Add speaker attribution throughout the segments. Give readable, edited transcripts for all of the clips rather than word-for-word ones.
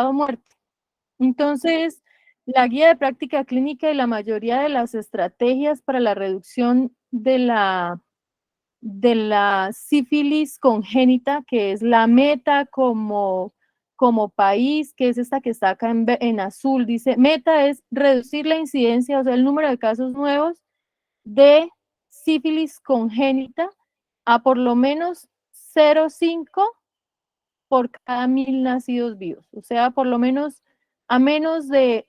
Speaker 1: muerte. Entonces, la guía de práctica clínica y la mayoría de las estrategias para la reducción de la sífilis congénita, que es la meta como país, que es esta que está acá en azul, dice, meta es reducir la incidencia, o sea, el número de casos nuevos de sífilis congénita a por lo menos 0,5 por cada 1000 nacidos vivos, o sea, por lo menos a menos de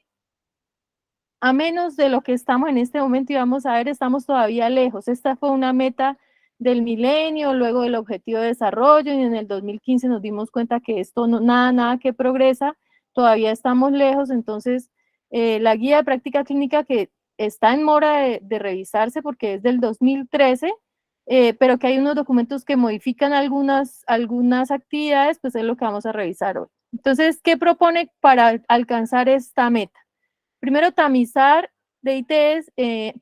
Speaker 1: lo que estamos en este momento y vamos a ver, estamos todavía lejos. Esta fue una meta del milenio, luego del objetivo de desarrollo y en el 2015 nos dimos cuenta que esto no, nada que progresa, todavía estamos lejos, entonces la guía de práctica clínica que está en mora de revisarse porque es del 2013, pero que hay unos documentos que modifican algunas actividades, pues es lo que vamos a revisar hoy. Entonces, ¿qué propone para alcanzar esta meta? Primero, tamizar de ITS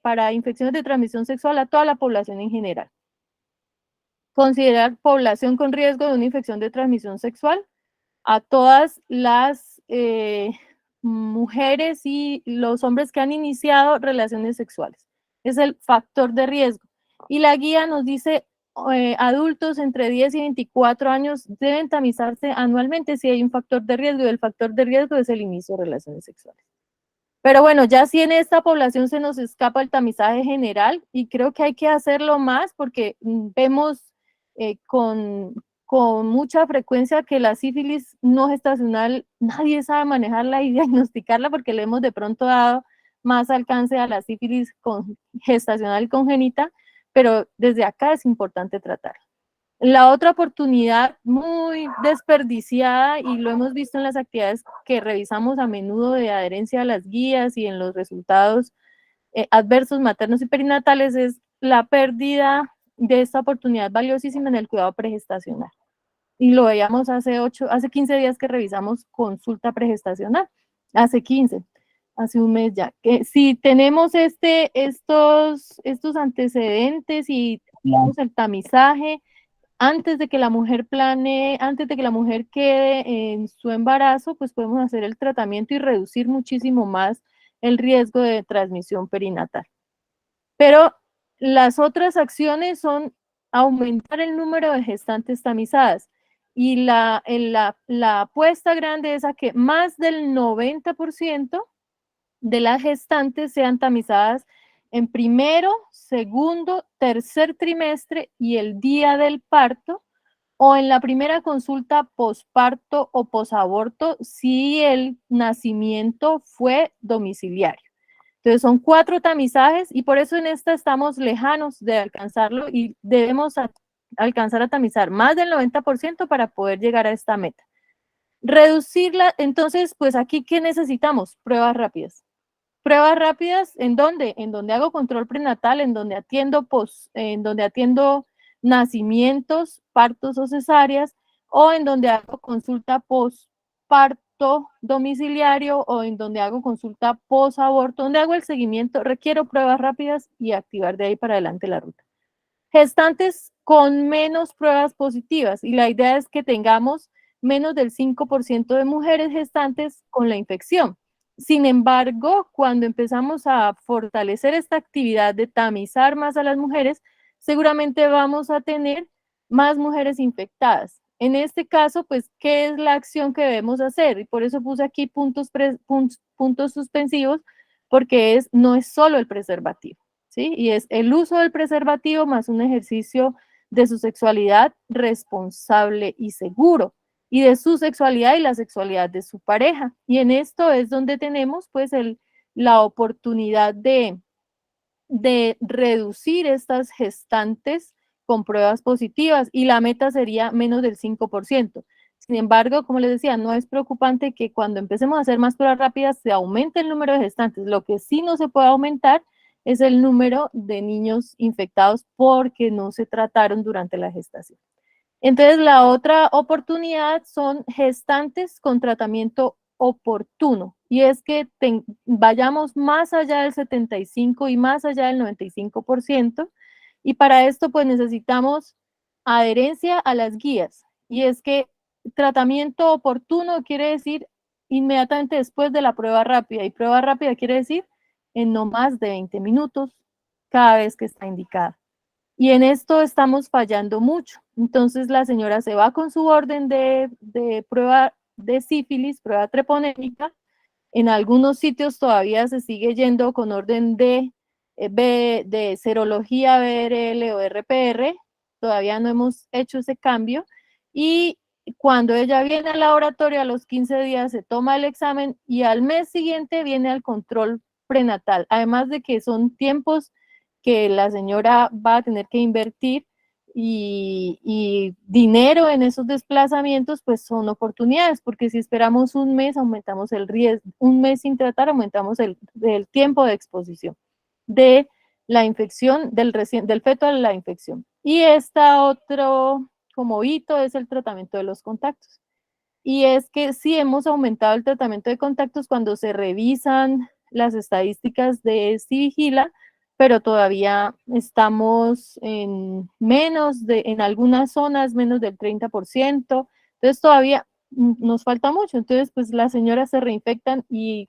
Speaker 1: para infecciones de transmisión sexual a toda la población en general. Considerar población con riesgo de una infección de transmisión sexual a todas las mujeres y los hombres que han iniciado relaciones sexuales. Es el factor de riesgo. Y la guía nos dice, adultos entre 10 y 24 años deben tamizarse anualmente si hay un factor de riesgo, y el factor de riesgo es el inicio de relaciones sexuales. Pero bueno, ya si en esta población se nos escapa el tamizaje general, y creo que hay que hacerlo más porque vemos con mucha frecuencia que la sífilis no gestacional, nadie sabe manejarla y diagnosticarla porque le hemos de pronto dado más alcance a la sífilis gestacional congénita, pero desde acá es importante tratarla. La otra oportunidad muy desperdiciada, y lo hemos visto en las actividades que revisamos a menudo de adherencia a las guías y en los resultados adversos maternos y perinatales, es la pérdida de esta oportunidad valiosísima en el cuidado pregestacional. Y lo veíamos hace 15 días que revisamos consulta pregestacional, hace 15, hace un mes ya. Que si tenemos estos antecedentes y tenemos el tamizaje, antes de que la mujer planee, antes de que la mujer quede en su embarazo, pues podemos hacer el tratamiento y reducir muchísimo más el riesgo de transmisión perinatal. Pero las otras acciones son aumentar el número de gestantes tamizadas. Y la apuesta grande es a que más del 90% de las gestantes sean tamizadas en primero, segundo, tercer trimestre y el día del parto, o en la primera consulta posparto o posaborto si el nacimiento fue domiciliario. Entonces son 4 tamizajes y por eso en esta estamos lejanos de alcanzarlo y debemos alcanzar a tamizar más del 90% para poder llegar a esta meta. Reducirla, entonces, pues aquí, ¿qué necesitamos? Pruebas rápidas. Pruebas rápidas, ¿en dónde? En donde hago control prenatal, en donde atiendo nacimientos, partos o cesáreas, o en donde hago consulta postparto domiciliario, o en donde hago consulta posaborto, donde hago el seguimiento. Requiero pruebas rápidas y activar de ahí para adelante la ruta. Gestantes con menos pruebas positivas, y la idea es que tengamos menos del 5% de mujeres gestantes con la infección. Sin embargo, cuando empezamos a fortalecer esta actividad de tamizar más a las mujeres, seguramente vamos a tener más mujeres infectadas. En este caso, pues, ¿qué es la acción que debemos hacer? Y por eso puse aquí puntos suspensivos, porque no es solo el preservativo, ¿sí? Y es el uso del preservativo más un ejercicio de su sexualidad responsable y seguro, y de su sexualidad y la sexualidad de su pareja. Y en esto es donde tenemos pues la oportunidad de reducir estas gestantes con pruebas positivas, y la meta sería menos del 5%. Sin embargo, como les decía, no es preocupante que cuando empecemos a hacer más pruebas rápidas se aumente el número de gestantes. Lo que sí no se puede aumentar es el número de niños infectados porque no se trataron durante la gestación. Entonces, la otra oportunidad son gestantes con tratamiento oportuno, y es que vayamos más allá del 75 y más allá del 95%, y para esto pues necesitamos adherencia a las guías, y es que tratamiento oportuno quiere decir inmediatamente después de la prueba rápida. Y prueba rápida quiere decir en no más de 20 minutos cada vez que está indicada. Y en esto estamos fallando mucho. Entonces la señora se va con su orden de prueba de sífilis, prueba treponémica. En algunos sitios todavía se sigue yendo con orden de serología BRL o RPR. Todavía no hemos hecho ese cambio. Y cuando ella viene al laboratorio a los 15 días se toma el examen y al mes siguiente viene al control prenatal. Además de que son tiempos que la señora va a tener que invertir y dinero en esos desplazamientos, pues son oportunidades, porque si esperamos un mes, aumentamos el riesgo, un mes sin tratar, aumentamos el tiempo de exposición de la infección del feto a la infección. Y esta otro como hito es el tratamiento de los contactos. Y es que sí hemos aumentado el tratamiento de contactos cuando se revisan las estadísticas de Civigila, pero todavía estamos en en algunas zonas menos del 30%, entonces todavía nos falta mucho, entonces pues las señoras se reinfectan y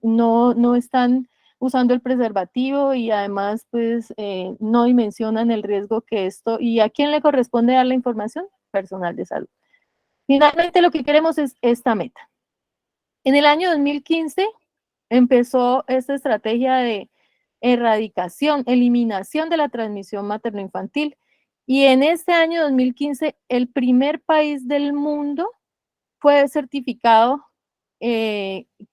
Speaker 1: no están usando el preservativo y además pues no dimensionan el riesgo que esto, ¿y a quién le corresponde dar la información? Personal de salud. Finalmente lo que queremos es esta meta. En el año 2015 empezó esta estrategia de erradicación, eliminación de la transmisión materno-infantil. Y en este año 2015, el primer país del mundo fue certificado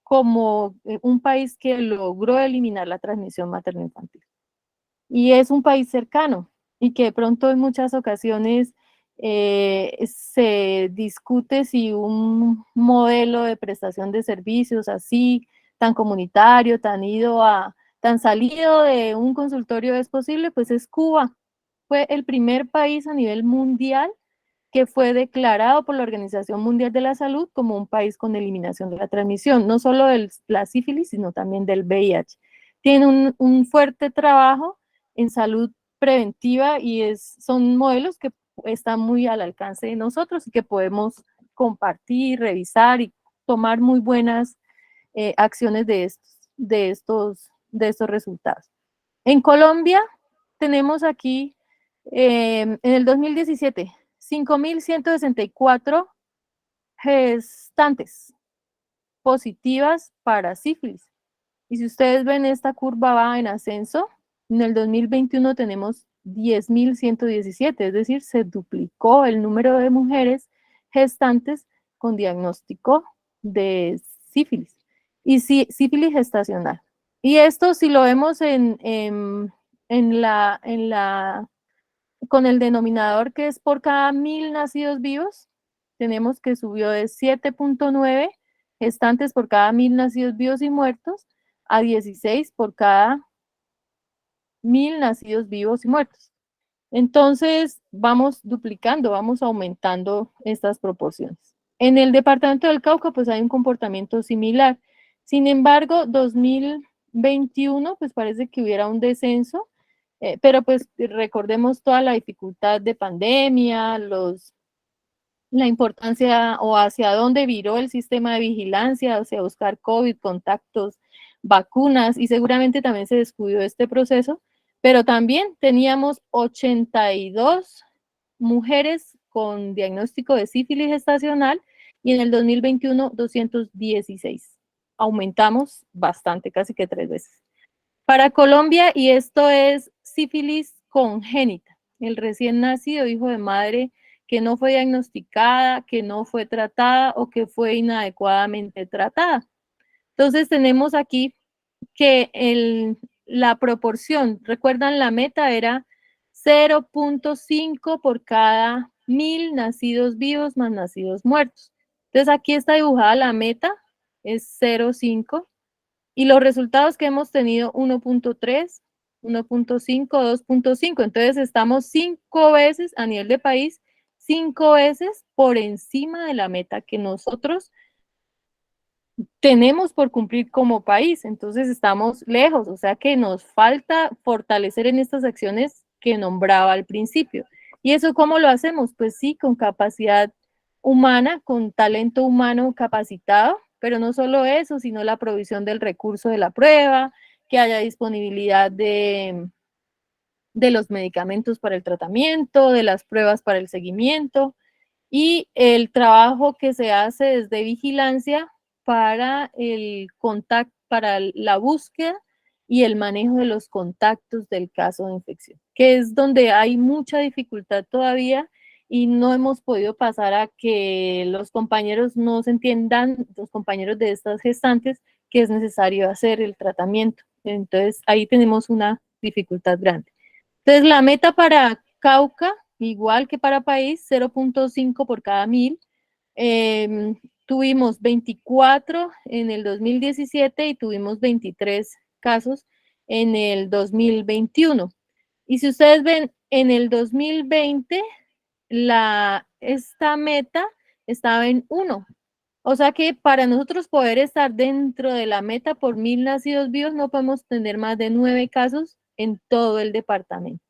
Speaker 1: como un país que logró eliminar la transmisión materno-infantil. Y es un país cercano y que de pronto en muchas ocasiones se discute si un modelo de prestación de servicios así, tan comunitario, tan salido de un consultorio es posible, pues es Cuba. Fue el primer país a nivel mundial que fue declarado por la Organización Mundial de la Salud como un país con eliminación de la transmisión, no solo de la sífilis, sino también del VIH. Tiene un fuerte trabajo en salud preventiva y son modelos que están muy al alcance de nosotros y que podemos compartir, revisar y tomar muy buenas acciones de estos resultados. En Colombia tenemos aquí en el 2017 5.164 gestantes positivas para sífilis. Y si ustedes ven, esta curva va en ascenso. En el 2021 tenemos 10.117, es decir, se duplicó el número de mujeres gestantes con diagnóstico de sífilis y sífilis gestacional. Y esto, si lo vemos con el denominador que es por cada 1.000 nacidos vivos, tenemos que subió de 7.9 gestantes por cada 1.000 nacidos vivos y muertos a 16 por cada 1.000 nacidos vivos y muertos. Entonces, vamos duplicando, vamos aumentando estas proporciones. En el departamento del Cauca, pues hay un comportamiento similar. Sin embargo, 2021, pues parece que hubiera un descenso, pero pues recordemos toda la dificultad de pandemia, la importancia o hacia dónde viró el sistema de vigilancia, hacia buscar COVID, contactos, vacunas, y seguramente también se descuidó este proceso, pero también teníamos 82 mujeres con diagnóstico de sífilis gestacional y en el 2021 216. Aumentamos bastante, casi que 3 veces. Para Colombia, y esto es sífilis congénita, el recién nacido hijo de madre que no fue diagnosticada, que no fue tratada o que fue inadecuadamente tratada. Entonces tenemos aquí que la proporción, recuerdan la meta era 0.5 por cada 1.000 nacidos vivos más nacidos muertos. Entonces aquí está dibujada la meta, es 0.5 y los resultados que hemos tenido 1.3, 1.5, 2.5. Entonces estamos 5 veces a nivel de país, 5 veces por encima de la meta que nosotros tenemos por cumplir como país. Entonces estamos lejos, o sea que nos falta fortalecer en estas acciones que nombraba al principio. ¿Y eso cómo lo hacemos? Pues sí, con capacidad humana, con talento humano capacitado, pero no solo eso, sino la provisión del recurso de la prueba, que haya disponibilidad de los medicamentos para el tratamiento, de las pruebas para el seguimiento y el trabajo que se hace desde vigilancia para el contacto, para la búsqueda y el manejo de los contactos del caso de infección, que es donde hay mucha dificultad todavía y no hemos podido pasar a que los compañeros nos entiendan, los compañeros de estas gestantes, que es necesario hacer el tratamiento. Entonces, ahí tenemos una dificultad grande. Entonces, la meta para Cauca, igual que para país, 0.5 por cada 1000. Tuvimos 24 en el 2017 y tuvimos 23 casos en el 2021. Y si ustedes ven, en el 2020, esta meta estaba en 1. O sea que para nosotros poder estar dentro de la meta por 1000 nacidos vivos, no podemos tener más de 9 casos en todo el departamento.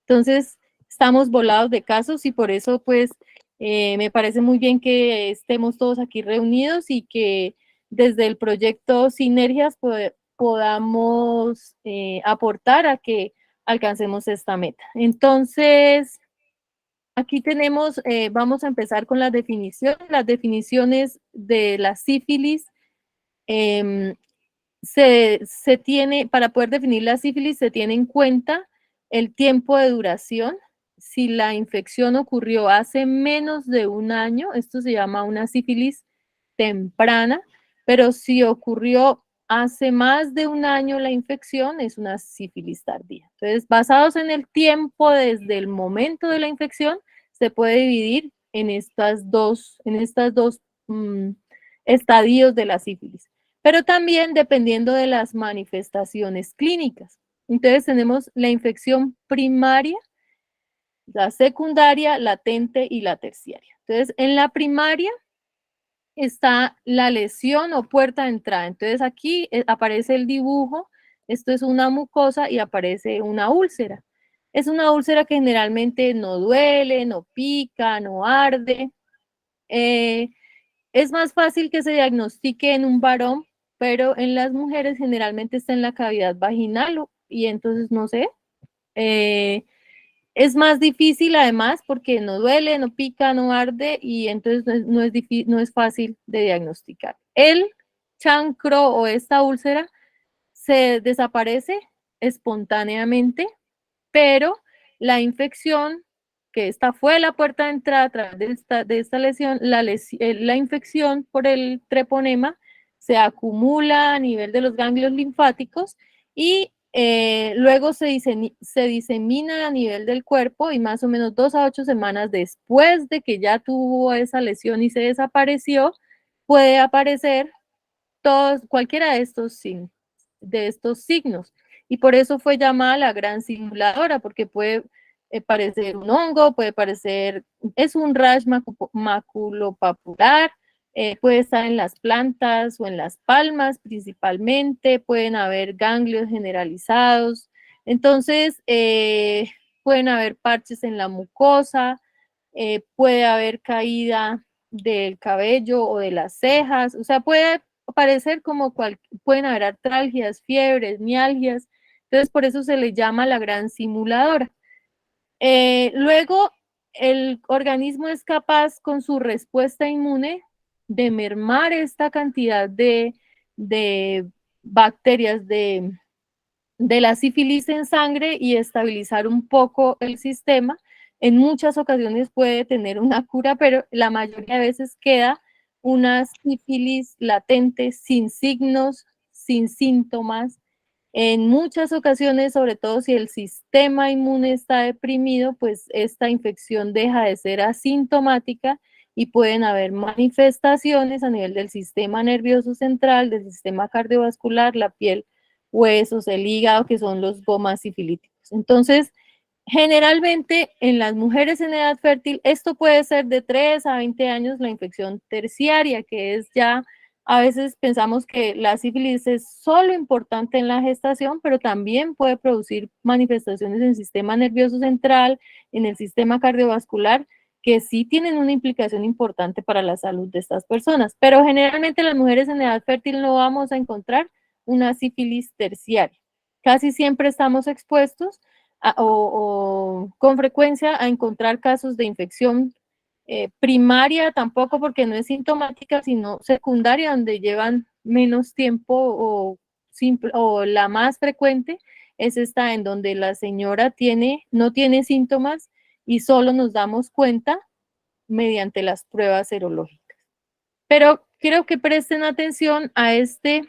Speaker 1: Entonces, estamos volados de casos y por eso, pues, me parece muy bien que estemos todos aquí reunidos y que desde el proyecto Sinergias podamos aportar a que alcancemos esta meta. Entonces, aquí tenemos, vamos a empezar con las definiciones. Las definiciones de la sífilis. Se tiene, para poder definir la sífilis, se tiene en cuenta el tiempo de duración. Si la infección ocurrió hace menos de un año, esto se llama una sífilis temprana, pero si ocurrió hace más de un año la infección, es una sífilis tardía. Entonces, basados en el tiempo desde el momento de la infección, se puede dividir en estas dos estadios de la sífilis, pero también dependiendo de las manifestaciones clínicas. Entonces tenemos la infección primaria, la secundaria, latente y la terciaria. Entonces, en la primaria está la lesión o puerta de entrada. Entonces, aquí aparece el dibujo, esto es una mucosa y aparece una úlcera. Es una úlcera que generalmente no duele, no pica, no arde. Es más fácil que se diagnostique en un varón, pero en las mujeres generalmente está en la cavidad vaginal y entonces no sé. Es más difícil además porque no duele, no pica, no arde y entonces no es fácil de diagnosticar. El chancro o esta úlcera se desaparece espontáneamente, pero la infección, que esta fue la puerta de entrada a través de esta lesión, la infección por el treponema se acumula a nivel de los ganglios linfáticos y luego se disemina a nivel del cuerpo y más o menos 2 a 8 semanas después de que ya tuvo esa lesión y se desapareció, puede aparecer cualquiera de estos signos. Y por eso fue llamada la gran simuladora, porque puede parecer un hongo, puede parecer, es un rash maculopapular, puede estar en las plantas o en las palmas principalmente, pueden haber ganglios generalizados, entonces pueden haber parches en la mucosa, puede haber caída del cabello o de las cejas, o sea, puede parecer como pueden haber artralgias, fiebres, mialgias, entonces por eso se le llama la gran simuladora. Luego, el organismo es capaz con su respuesta inmune de mermar esta cantidad de bacterias de la sífilis en sangre y estabilizar un poco el sistema. En muchas ocasiones puede tener una cura, pero la mayoría de veces queda una sífilis latente sin signos, sin síntomas. En muchas ocasiones, sobre todo si el sistema inmune está deprimido, pues esta infección deja de ser asintomática y pueden haber manifestaciones a nivel del sistema nervioso central, del sistema cardiovascular, la piel, huesos, el hígado, que son los gomas sifilíticos. Entonces, generalmente en las mujeres en edad fértil, esto puede ser de 3 a 20 años la infección terciaria, que es ya, a veces pensamos que la sífilis es solo importante en la gestación, pero también puede producir manifestaciones en el sistema nervioso central, en el sistema cardiovascular, que sí tienen una implicación importante para la salud de estas personas. Pero generalmente las mujeres en edad fértil no vamos a encontrar una sífilis terciaria. Casi siempre estamos expuestos o con frecuencia a encontrar casos de infección primaria, tampoco porque no es sintomática, sino secundaria, donde llevan menos tiempo o la más frecuente es esta en donde la señora no tiene síntomas y solo nos damos cuenta mediante las pruebas serológicas. Pero quiero que presten atención a estas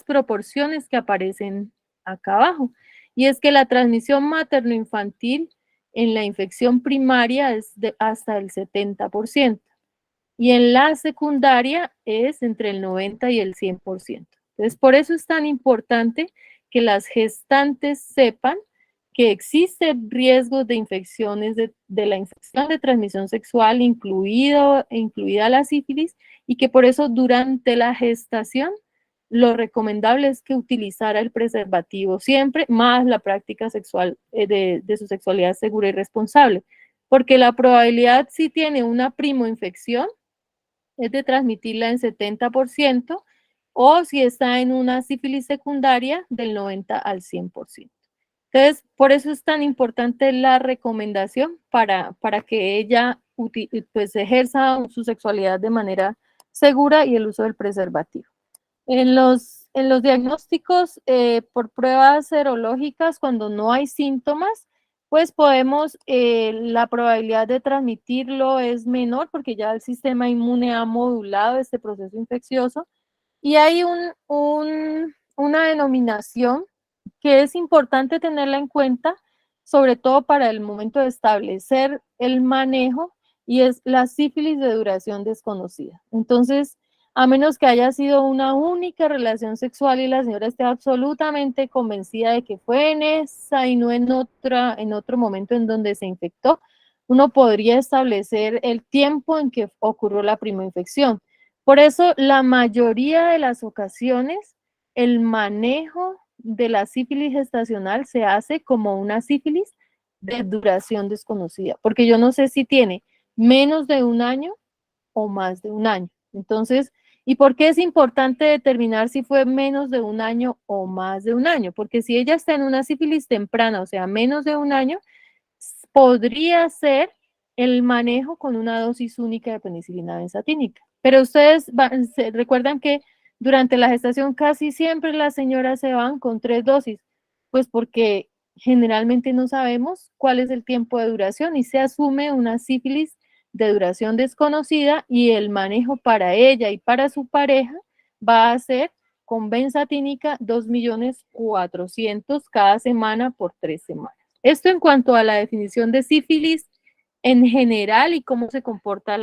Speaker 1: proporciones que aparecen acá abajo. Y es que la transmisión materno-infantil en la infección primaria es de hasta el 70%. Y en la secundaria es entre el 90 y el 100%. Entonces, por eso es tan importante que las gestantes sepan que existe riesgo de infecciones de la infección de transmisión sexual, incluida la sífilis, y que por eso durante la gestación lo recomendable es que utilizara el preservativo siempre, más la práctica sexual de su sexualidad segura y responsable, porque la probabilidad si tiene una primoinfección es de transmitirla en 70%, o si está en una sífilis secundaria del 90 al 100%. Entonces, por eso es tan importante la recomendación para que ella pues, ejerza su sexualidad de manera segura y el uso del preservativo. En los diagnósticos por pruebas serológicas, cuando no hay síntomas, pues la probabilidad de transmitirlo es menor porque ya el sistema inmune ha modulado este proceso infeccioso. Y hay una denominación que es importante tenerla en cuenta, sobre todo para el momento de establecer el manejo, y es la sífilis de duración desconocida. Entonces, a menos que haya sido una única relación sexual y la señora esté absolutamente convencida de que fue en esa y no en otro momento en donde se infectó, uno podría establecer el tiempo en que ocurrió la primera infección. Por eso, la mayoría de las ocasiones, el manejo de la sífilis gestacional se hace como una sífilis de duración desconocida, porque yo no sé si tiene menos de un año o más de un año. Entonces, ¿y por qué es importante determinar si fue menos de un año o más de un año? Porque si ella está en una sífilis temprana, o sea, menos de un año, podría ser el manejo con una dosis única de penicilina benzatínica. Pero ustedes se recuerdan que durante la gestación casi siempre las señoras se van con 3 dosis, pues porque generalmente no sabemos cuál es el tiempo de duración y se asume una sífilis de duración desconocida, y el manejo para ella y para su pareja va a ser con benzatínica 2.400.000 cada semana por 3 semanas. Esto en cuanto a la definición de sífilis en general y cómo se comporta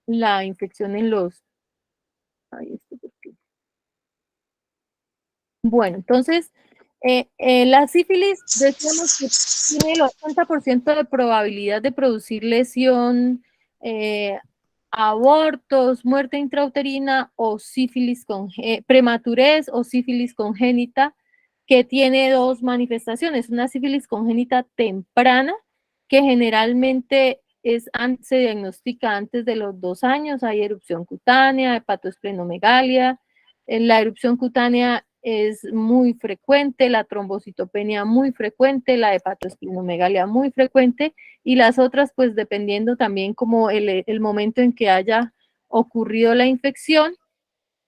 Speaker 1: la infección en los... Ay, bueno, entonces, la sífilis, decíamos que tiene el 80% de probabilidad de producir lesión, eh, abortos, muerte intrauterina o sífilis prematurez o sífilis congénita, que tiene dos manifestaciones: una sífilis congénita temprana, que generalmente se diagnostica antes de los 2 años. Hay erupción cutánea, hepatoesplenomegalia. La erupción cutánea es muy frecuente, la trombocitopenia muy frecuente, la hepatoesplenomegalia muy frecuente, y las otras, pues dependiendo también como el momento en que haya ocurrido la infección,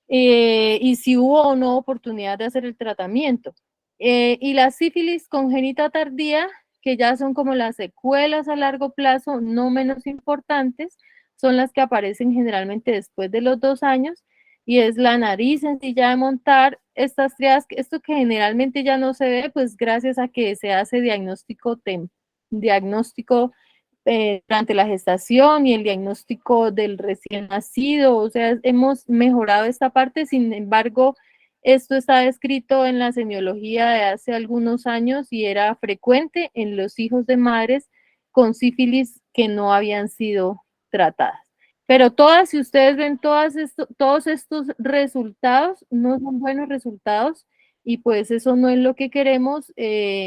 Speaker 1: y si hubo o no oportunidad de hacer el tratamiento. Y la sífilis congénita tardía, que ya son como las secuelas a largo plazo, no menos importantes, son las que aparecen generalmente después de los 2 años, y es la nariz sencilla de montar, estas triadas, esto que generalmente ya no se ve, pues gracias a que se hace diagnóstico durante la gestación y el diagnóstico del recién nacido. O sea, hemos mejorado esta parte. Sin embargo, esto está descrito en la semiología de hace algunos años y era frecuente en los hijos de madres con sífilis que no habían sido tratadas. Pero si ustedes ven todos estos resultados, no son buenos resultados, y pues eso no es lo que queremos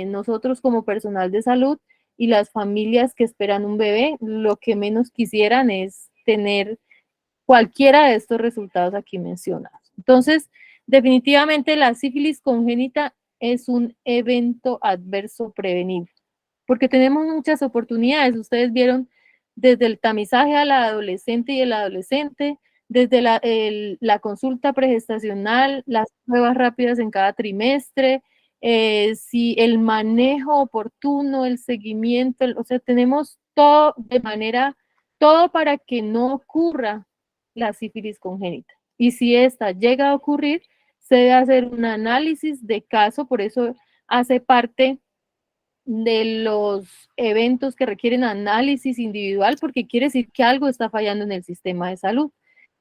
Speaker 1: nosotros como personal de salud, y las familias que esperan un bebé, lo que menos quisieran es tener cualquiera de estos resultados aquí mencionados. Entonces, definitivamente la sífilis congénita es un evento adverso prevenible, porque tenemos muchas oportunidades. Ustedes vieron desde el tamizaje a la adolescente y el adolescente, desde la consulta pregestacional, las pruebas rápidas en cada trimestre, si el manejo oportuno, el seguimiento, o sea, tenemos todo de manera, todo para que no ocurra la sífilis congénita. Y si esta llega a ocurrir, se debe hacer un análisis de caso, por eso hace parte de los eventos que requieren análisis individual, porque quiere decir que algo está fallando en el sistema de salud,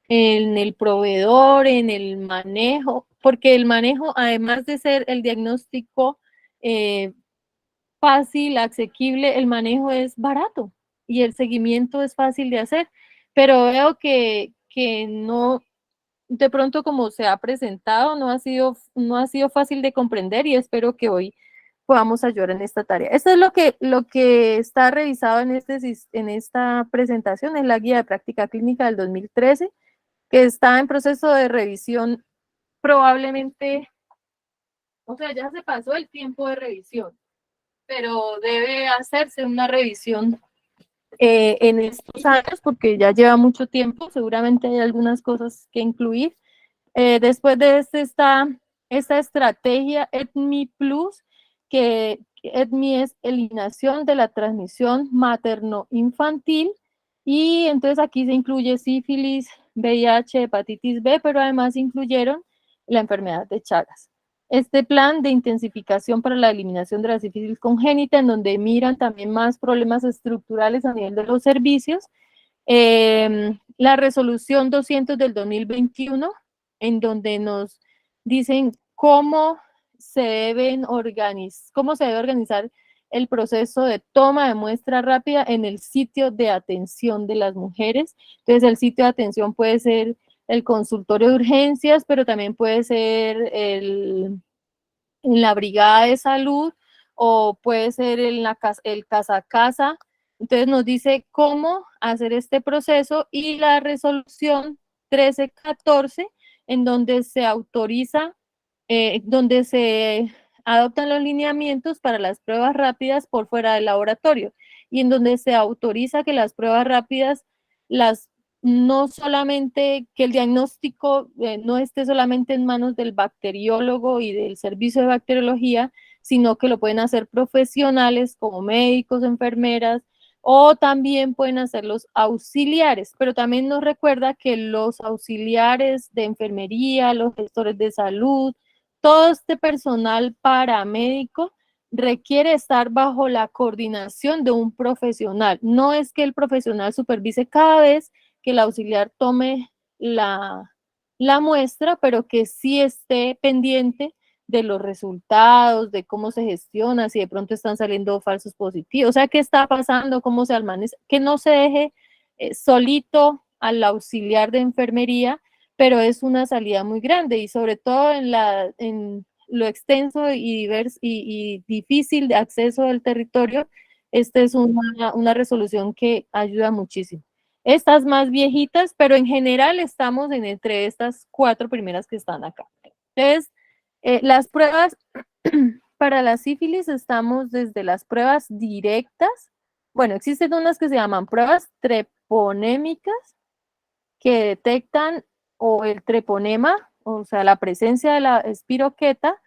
Speaker 1: en el proveedor, en el manejo, porque el manejo, además de ser el diagnóstico fácil, asequible, el manejo es barato y el seguimiento es fácil de hacer, pero veo que no, de pronto como se ha presentado, no ha sido fácil de comprender y espero que hoy podamos ayudar en esta tarea. Esto es lo que está revisado en esta presentación, en la guía de práctica clínica del 2013, que está en proceso de revisión probablemente, o sea, ya se pasó el tiempo de revisión, pero debe hacerse una revisión en estos años porque ya lleva mucho tiempo, seguramente hay algunas cosas que incluir. Después de este está esta estrategia EDMI Plus, que EDMI es eliminación de la transmisión materno-infantil, y entonces aquí se incluye sífilis, VIH, hepatitis B, pero además incluyeron la enfermedad de Chagas. Este plan de intensificación para la eliminación de la sífilis congénita, en donde miran también más problemas estructurales a nivel de los servicios, la resolución 200 del 2021, en donde nos dicen cómo se debe organizar el proceso de toma de muestra rápida en el sitio de atención de las mujeres. Entonces, el sitio de atención puede ser el consultorio de urgencias, pero también puede ser en la brigada de salud o puede ser en el casa a casa. Entonces nos dice cómo hacer este proceso y la resolución 1314 en donde se autoriza, donde se adoptan los lineamientos para las pruebas rápidas por fuera del laboratorio y en donde se autoriza que las pruebas rápidas las no solamente que el diagnóstico no esté solamente en manos del bacteriólogo y del servicio de bacteriología, sino que lo pueden hacer profesionales como médicos, enfermeras, o también pueden hacer los auxiliares, pero también nos recuerda que los auxiliares de enfermería, los gestores de salud, todo este personal paramédico requiere estar bajo la coordinación de un profesional. No es que el profesional supervise cada vez que el auxiliar tome la muestra, pero que sí esté pendiente de los resultados, de cómo se gestiona, si de pronto están saliendo falsos positivos, o sea, qué está pasando, cómo se almanece, que no se deje solito al auxiliar de enfermería, pero es una salida muy grande y sobre todo en lo extenso y diverso y difícil de acceso del territorio, esta es una resolución que ayuda muchísimo. Estas más viejitas, pero en general estamos entre estas cuatro primeras que están acá. Entonces, las pruebas para la sífilis estamos desde las pruebas directas. Bueno, existen unas que se llaman pruebas treponémicas que detectan o el treponema, o sea, la presencia de la espiroqueta,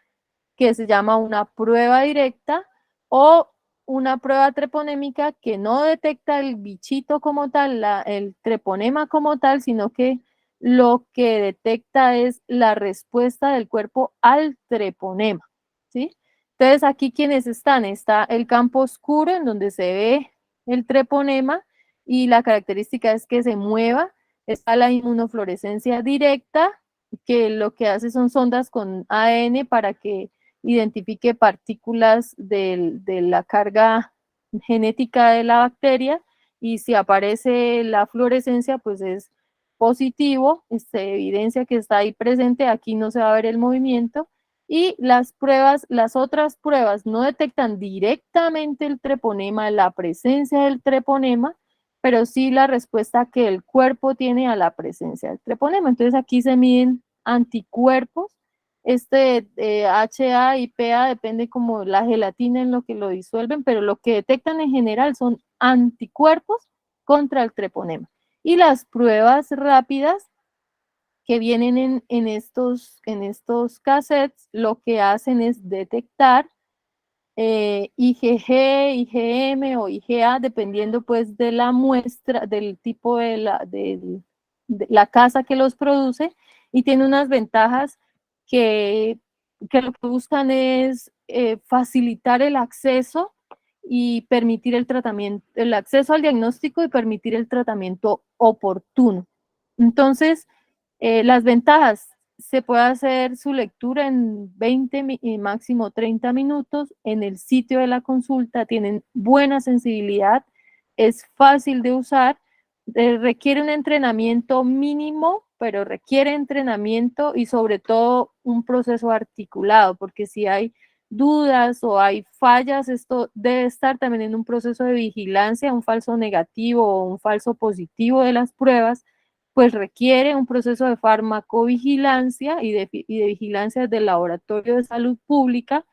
Speaker 1: que se llama una prueba directa, o una prueba treponémica que no detecta el bichito como tal, el treponema como tal, sino que lo que detecta es la respuesta del cuerpo al treponema, ¿sí? Entonces, aquí quienes están, está el campo oscuro en donde se ve el treponema y la característica es que se mueva. Está la inmunofluorescencia directa, que lo que hace son sondas con ADN para que identifique partículas de la carga genética de la bacteria y si aparece la fluorescencia, pues es positivo, evidencia que está ahí presente, aquí no se va a ver el movimiento. Y las otras pruebas no detectan directamente el treponema, la presencia del treponema, pero sí la respuesta que el cuerpo tiene a la presencia del treponema. Entonces aquí se miden anticuerpos. HA y PA depende como la gelatina en lo que lo disuelven, pero lo que detectan en general son anticuerpos contra el treponema. Y las pruebas rápidas que vienen en estos cassettes, lo que hacen es detectar IgG, IgM o IgA, dependiendo pues de la muestra, del tipo de la casa que los produce, y tiene unas ventajas que, que lo que buscan es facilitar el acceso y permitir el tratamiento, el acceso al diagnóstico y permitir el tratamiento oportuno. Entonces, las ventajas: se puede hacer su lectura en 20 y máximo 30 minutos en el sitio de la consulta, tienen buena sensibilidad, es fácil de usar, requiere un entrenamiento mínimo, pero requiere entrenamiento y sobre todo un proceso articulado, porque si hay dudas o hay fallas, esto debe estar también en un proceso de vigilancia, un falso negativo o un falso positivo de las pruebas, pues requiere un proceso de farmacovigilancia y de vigilancia del laboratorio de salud pública,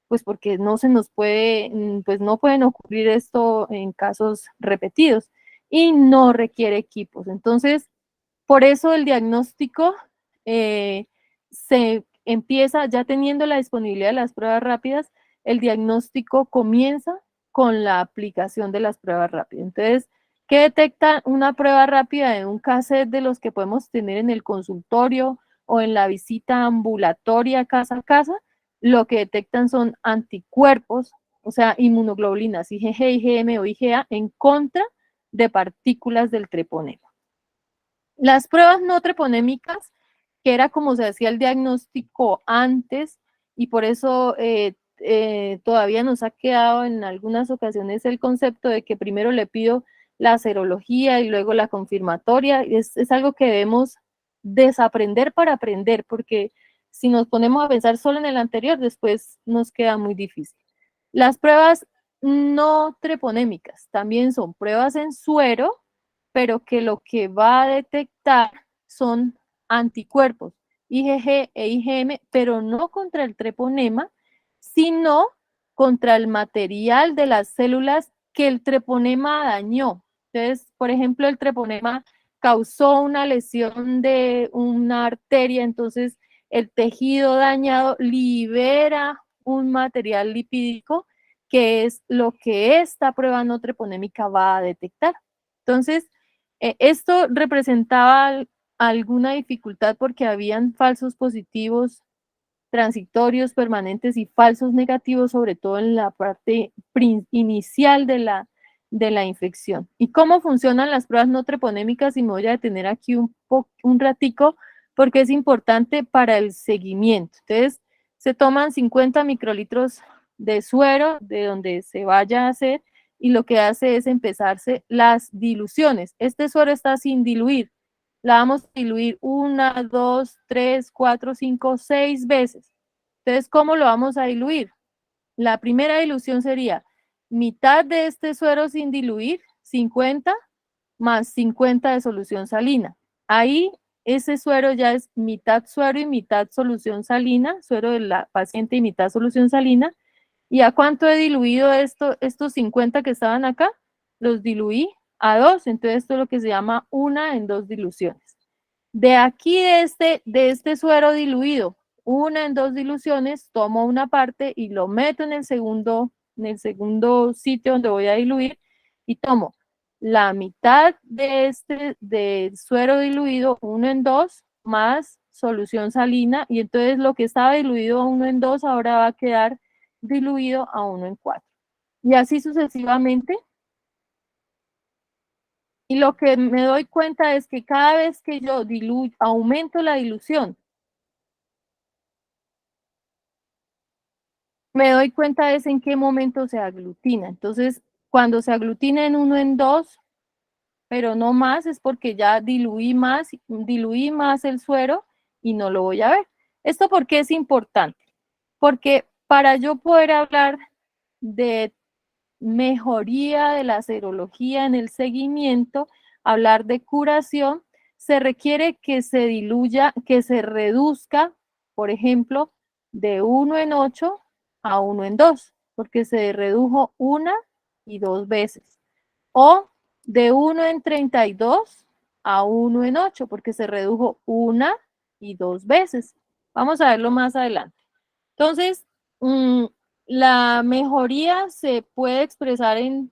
Speaker 1: pues porque no se nos puede, pues no pueden ocurrir esto en casos repetidos y no requiere equipos. Entonces, por eso el diagnóstico se empieza, ya teniendo la disponibilidad de las pruebas rápidas, el diagnóstico comienza con la aplicación de las pruebas rápidas. Entonces, ¿qué detecta una prueba rápida en un cassette de los que podemos tener en el consultorio o en la visita ambulatoria casa a casa? Lo que detectan son anticuerpos, o sea, inmunoglobulinas IgG, IgM o IgA en contra de partículas del treponema. Las pruebas no treponémicas, que era como se hacía el diagnóstico antes, y por eso todavía nos ha quedado en algunas ocasiones el concepto de que primero le pido la serología y luego la confirmatoria. Es algo que debemos desaprender para aprender, porque si nos ponemos a pensar solo en el anterior, después nos queda muy difícil. Las pruebas no treponémicas también son pruebas en suero, pero que lo que va a detectar son anticuerpos, IgG e IgM, pero no contra el treponema, sino contra el material de las células que el treponema dañó. Entonces, por ejemplo, el treponema causó una lesión de una arteria, entonces el tejido dañado libera un material lipídico que es lo que esta prueba no treponémica va a detectar. Entonces, esto representaba alguna dificultad porque habían falsos positivos transitorios, permanentes y falsos negativos, sobre todo en la parte inicial de la infección. ¿Y cómo funcionan las pruebas no treponémicas? Y me voy a detener aquí un ratico porque es importante para el seguimiento. Entonces, se toman 50 microlitros de suero de donde se vaya a hacer, y lo que hace es empezarse las diluciones. Este suero está sin diluir. La vamos a diluir 1, 2, 3, 4, 5, 6 veces. Entonces, ¿cómo lo vamos a diluir? La primera dilución sería mitad de este suero sin diluir, 50, más 50 de solución salina. Ahí ese suero ya es mitad suero y mitad solución salina, suero de la paciente y mitad solución salina. ¿Y a cuánto he diluido estos 50 que estaban acá? Los diluí a 2, entonces esto es lo que se llama 1 en 2 diluciones. De aquí, de este suero diluido, 1 en 2 diluciones, tomo una parte y lo meto en el segundo sitio donde voy a diluir, y tomo la mitad de suero diluido, 1 en 2, más solución salina, y entonces lo que estaba diluido a 1 en 2 ahora va a quedar diluido a 1 en 4. Y así sucesivamente. Y lo que me doy cuenta es que cada vez que yo aumento la dilución, me doy cuenta es en qué momento se aglutina. Entonces, cuando se aglutina en 1 en 2, pero no más, es porque ya diluí más el suero y no lo voy a ver. ¿Esto por qué es importante? porque para yo poder hablar de mejoría de la serología en el seguimiento, hablar de curación, se requiere que se diluya, que se reduzca, por ejemplo, de 1 en 8 a 1 en 2, porque se redujo una y dos veces. O de 1 en 32 a 1 en 8, porque se redujo una y dos veces. Vamos a verlo más adelante. Entonces, la mejoría se puede expresar en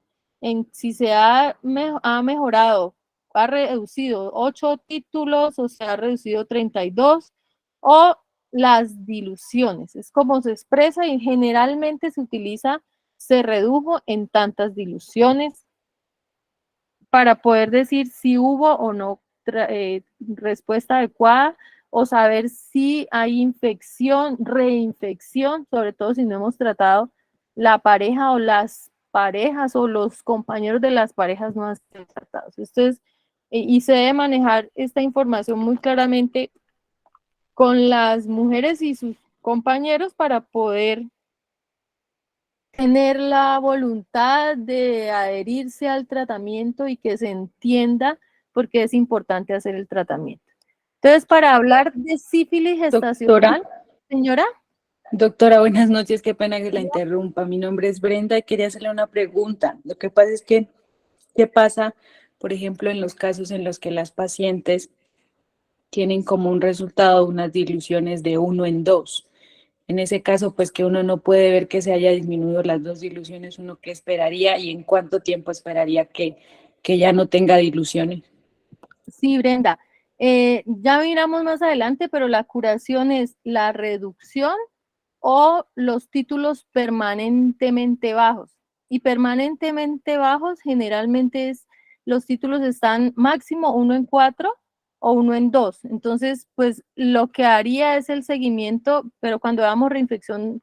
Speaker 1: si se ha mejorado, ha reducido 8 títulos o se ha reducido 32, o las diluciones. Es como se expresa y generalmente se utiliza, se redujo en tantas diluciones para poder decir si hubo o no respuesta adecuada, o saber si hay infección, reinfección, sobre todo si no hemos tratado la pareja o las parejas o los compañeros de las parejas no han sido tratados. Esto es, y se debe manejar esta información muy claramente con las mujeres y sus compañeros para poder tener la voluntad de adherirse al tratamiento y que se entienda por qué es importante hacer el tratamiento. Entonces, para hablar de sífilis
Speaker 2: Doctora,
Speaker 1: gestacional, señora.
Speaker 2: doctora, buenas noches, qué pena que la interrumpa. Mi nombre es Brenda y quería hacerle una pregunta. Lo que pasa es que, ¿qué pasa, por ejemplo, en los casos en los que las pacientes tienen como un resultado unas diluciones de 1 en 2? En ese caso, pues que uno no puede ver que se haya disminuido las dos diluciones, uno qué esperaría y en cuánto tiempo esperaría que ya no tenga diluciones.
Speaker 1: Sí, Brenda. Ya miramos más adelante, pero la curación es la reducción o los títulos permanentemente bajos. Y permanentemente bajos generalmente es, los títulos están máximo 1 en 4 o 1 en 2. Entonces, pues lo que haría es el seguimiento, pero cuando damos reinfección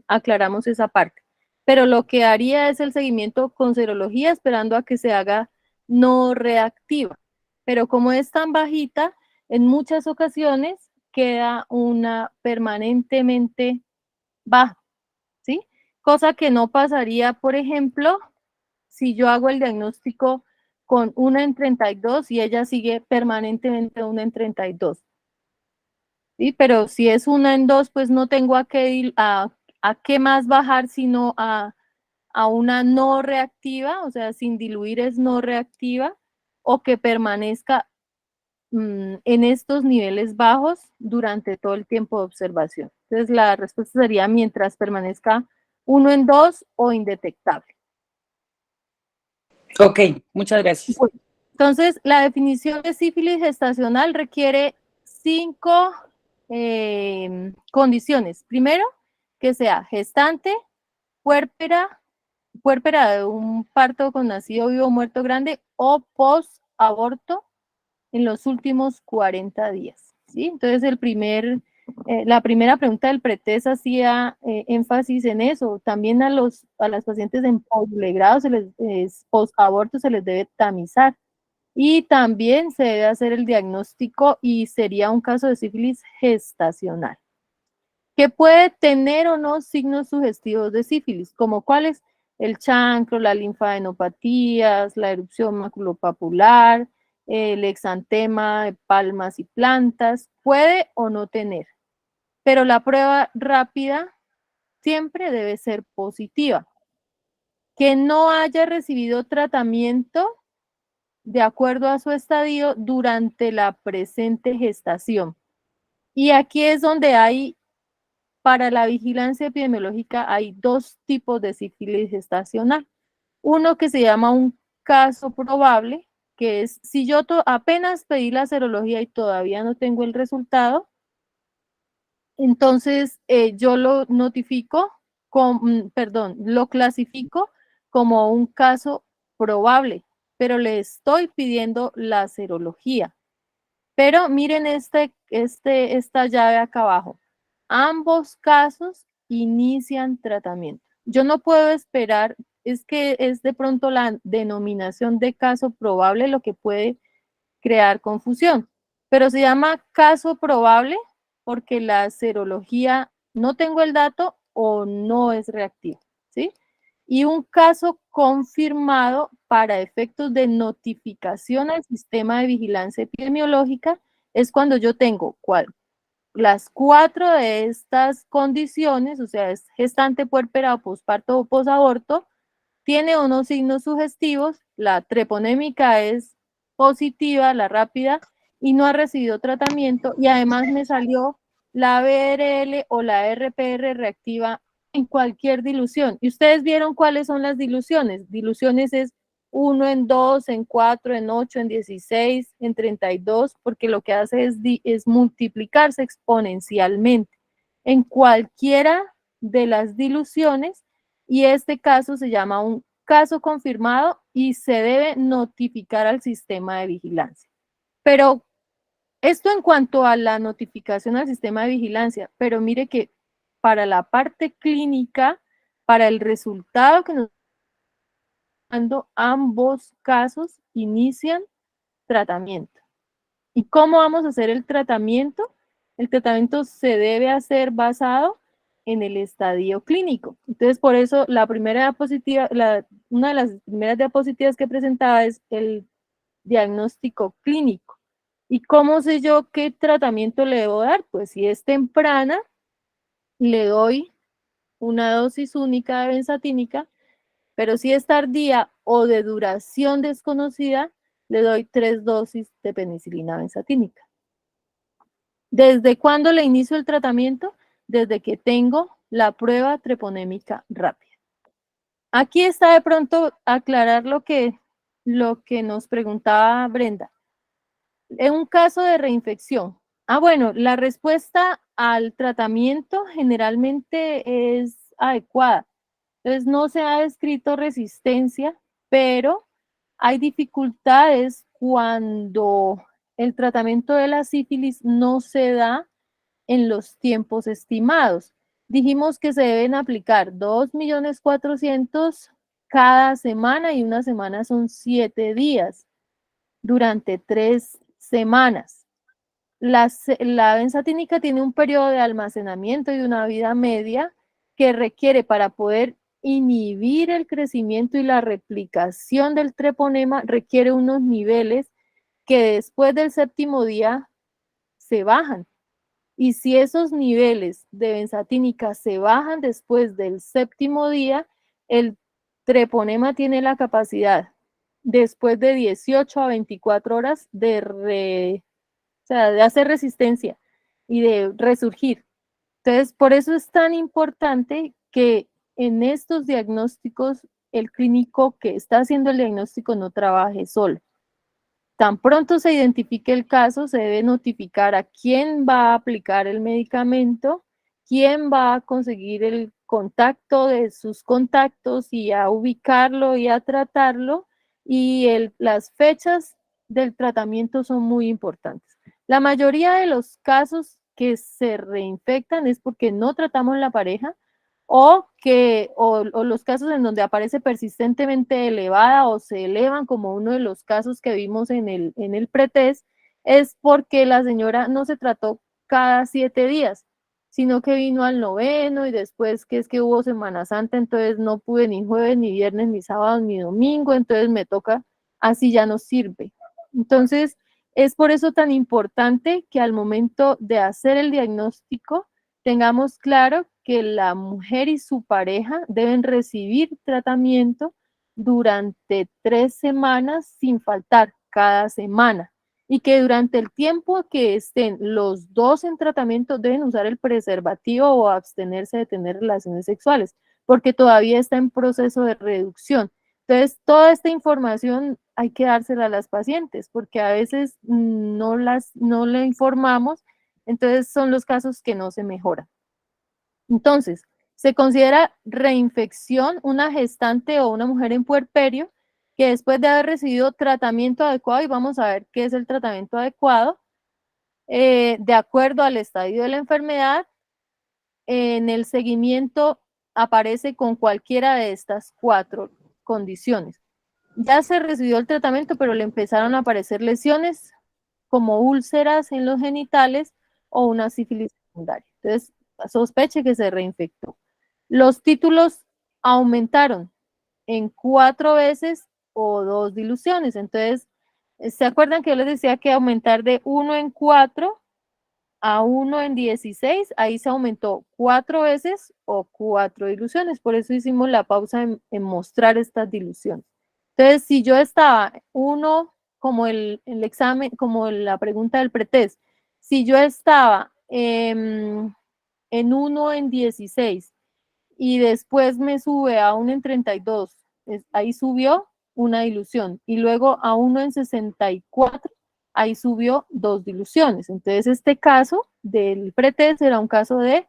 Speaker 1: aclaramos esa parte. Pero lo que haría es el seguimiento con serología esperando a que se haga no reactiva. Pero como es tan bajita, en muchas ocasiones queda una permanentemente baja, ¿sí? Cosa que no pasaría, por ejemplo, si yo hago el diagnóstico con 1 en 32 y ella sigue permanentemente 1 en 32, ¿sí? Pero si es 1 en 2, pues no tengo a qué más bajar, sino a una no reactiva, o sea, sin diluir es no reactiva, o que permanezca en estos niveles bajos durante todo el tiempo de observación. Entonces, la respuesta sería mientras permanezca 1 en 2 o indetectable.
Speaker 2: Ok, muchas gracias.
Speaker 1: Bueno, entonces, la definición de sífilis gestacional requiere 5 condiciones. Primero, que sea gestante, puérpera, puérpera de un parto con nacido vivo o muerto grande o post-aborto en los últimos 40 días, ¿sí? Entonces, la primera pregunta del pretest hacía énfasis en eso. También a las pacientes en posgrado, post-aborto se les debe tamizar. Y también se debe hacer el diagnóstico y sería un caso de sífilis gestacional, que puede tener o no signos sugestivos de sífilis, como cuáles: el chancro, la linfadenopatías, la erupción maculopapular, el exantema de palmas y plantas, puede o no tener, pero la prueba rápida siempre debe ser positiva. Que no haya recibido tratamiento de acuerdo a su estadio durante la presente gestación. Y aquí es donde para la vigilancia epidemiológica hay dos tipos de sífilis gestacional. Uno que se llama un caso probable, que es si yo apenas pedí la serología y todavía no tengo el resultado, entonces yo lo notifico, lo clasifico como un caso probable, pero le estoy pidiendo la serología. Pero miren esta llave acá abajo. Ambos casos inician tratamiento. Yo no puedo esperar, es que es de pronto la denominación de caso probable lo que puede crear confusión, pero se llama caso probable porque la serología no tengo el dato o no es reactivo, ¿sí? Y un caso confirmado para efectos de notificación al sistema de vigilancia epidemiológica es cuando yo tengo las 4 de estas condiciones, o sea, es gestante, puérpera, posparto o posaborto, tiene unos signos sugestivos, la treponémica es positiva, la rápida, y no ha recibido tratamiento, y además me salió la BRL o la RPR reactiva en cualquier dilución. Y ustedes vieron cuáles son las diluciones. Diluciones es 1 en 2, en 4, en 8, en 16, en 32, porque lo que hace es multiplicarse exponencialmente en cualquiera de las diluciones, y este caso se llama un caso confirmado y se debe notificar al sistema de vigilancia. Pero esto en cuanto a la notificación al sistema de vigilancia, pero mire que para la parte clínica, para el resultado que nos dando, ambos casos inician tratamiento. ¿Y cómo vamos a hacer el tratamiento? El tratamiento se debe hacer basado en el estadio clínico. Entonces, por eso la primera diapositiva, una de las primeras diapositivas que presentaba es el diagnóstico clínico. ¿Y cómo sé yo qué tratamiento le debo dar? Pues si es temprana, le doy una dosis única de benzatínica, pero si es tardía o de duración desconocida, le doy 3 dosis de penicilina benzatínica. ¿Desde cuándo le inicio el tratamiento? Desde que tengo la prueba treponémica rápida. Aquí está de pronto aclarar lo que nos preguntaba Brenda. En un caso de reinfección. Bueno, la respuesta al tratamiento generalmente es adecuada. Entonces, no se ha descrito resistencia, pero hay dificultades cuando el tratamiento de la sífilis no se da en los tiempos estimados. Dijimos que se deben aplicar 2.400.000 cada semana, y una semana son 7 días durante 3 semanas. La benzatínica tiene un periodo de almacenamiento y una vida media que requiere, para poder inhibir el crecimiento y la replicación del treponema, requiere unos niveles que después del 7.º día se bajan. Y si esos niveles de benzatínica se bajan después del 7.º día, el treponema tiene la capacidad, después de 18 a 24 horas, de hacer resistencia y de resurgir. Entonces, por eso es tan importante que en estos diagnósticos el clínico que está haciendo el diagnóstico no trabaje solo. Tan pronto se identifique el caso, se debe notificar a quién va a aplicar el medicamento, quién va a conseguir el contacto de sus contactos y a ubicarlo y a tratarlo, y las fechas del tratamiento son muy importantes. La mayoría de los casos que se reinfectan es porque no tratamos la pareja, o los casos en donde aparece persistentemente elevada o se elevan, como uno de los casos que vimos en el pretest, es porque la señora no se trató cada 7 días, sino que vino al noveno, y después que es que hubo Semana Santa, entonces no pude ni jueves, ni viernes, ni sábado, ni domingo, entonces me toca, así ya no sirve. Entonces, es por eso tan importante que al momento de hacer el diagnóstico tengamos claro que la mujer y su pareja deben recibir tratamiento durante 3 semanas sin faltar, cada semana, y que durante el tiempo que estén los dos en tratamiento deben usar el preservativo o abstenerse de tener relaciones sexuales, porque todavía está en proceso de reducción. Entonces, toda esta información hay que dársela a las pacientes, porque a veces no le informamos, entonces son los casos que no se mejoran. Entonces, se considera reinfección una gestante o una mujer en puerperio que después de haber recibido tratamiento adecuado, y vamos a ver qué es el tratamiento adecuado, de acuerdo al estadio de la enfermedad, en el seguimiento aparece con cualquiera de estas 4 condiciones. Ya se recibió el tratamiento, pero le empezaron a aparecer lesiones como úlceras en los genitales o una sífilis secundaria. Entonces, sospeche que se reinfectó. Los títulos aumentaron en 4 veces o 2 diluciones. Entonces, ¿se acuerdan que yo les decía que aumentar de 1 en 4 a 1 en 16? Ahí se aumentó 4 veces o 4 diluciones. Por eso hicimos la pausa en mostrar estas diluciones. Entonces, si yo estaba 1, como el examen, como la pregunta del pretest, si yo estaba en 1 en 16 y después me sube a 1 en 32, ahí subió una dilución, y luego a 1 en 64, ahí subió 2 diluciones. Entonces, este caso del pretest será un caso de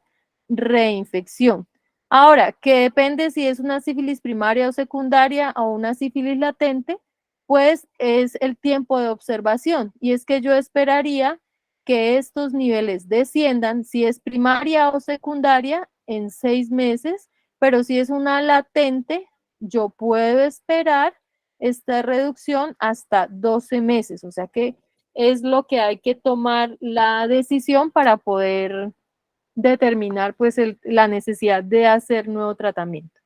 Speaker 1: reinfección. Ahora, que depende si es una sífilis primaria o secundaria o una sífilis latente, pues es el tiempo de observación. Y es que yo esperaría que estos niveles desciendan, si es primaria o secundaria, en 6 meses, pero si es una latente, yo puedo esperar esta reducción hasta 12 meses. O sea que es lo que hay que tomar la decisión para poder determinar pues la necesidad de hacer nuevo tratamiento.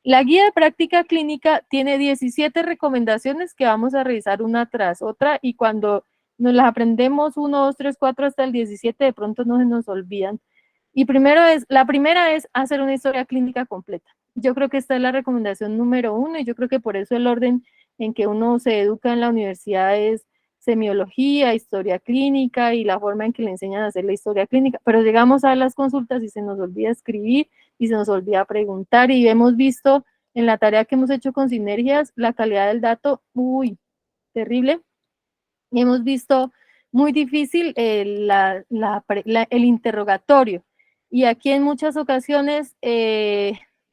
Speaker 1: La guía de práctica clínica tiene 17 recomendaciones que vamos a revisar una tras otra, y cuando nos las aprendemos 1, 2, 3, 4 hasta el 17, de pronto no se nos olvidan. Y la primera es hacer una historia clínica completa. Yo creo que esta es la recomendación número 1, y yo creo que por eso el orden en que uno se educa en la universidad es semiología, historia clínica y la forma en que le enseñan a hacer la historia clínica. Pero llegamos a las consultas y se nos olvida escribir y se nos olvida preguntar, y hemos visto en la tarea que hemos hecho con Sinergias la calidad del dato, terrible. Y hemos visto muy difícil el interrogatorio. Y aquí en muchas ocasiones,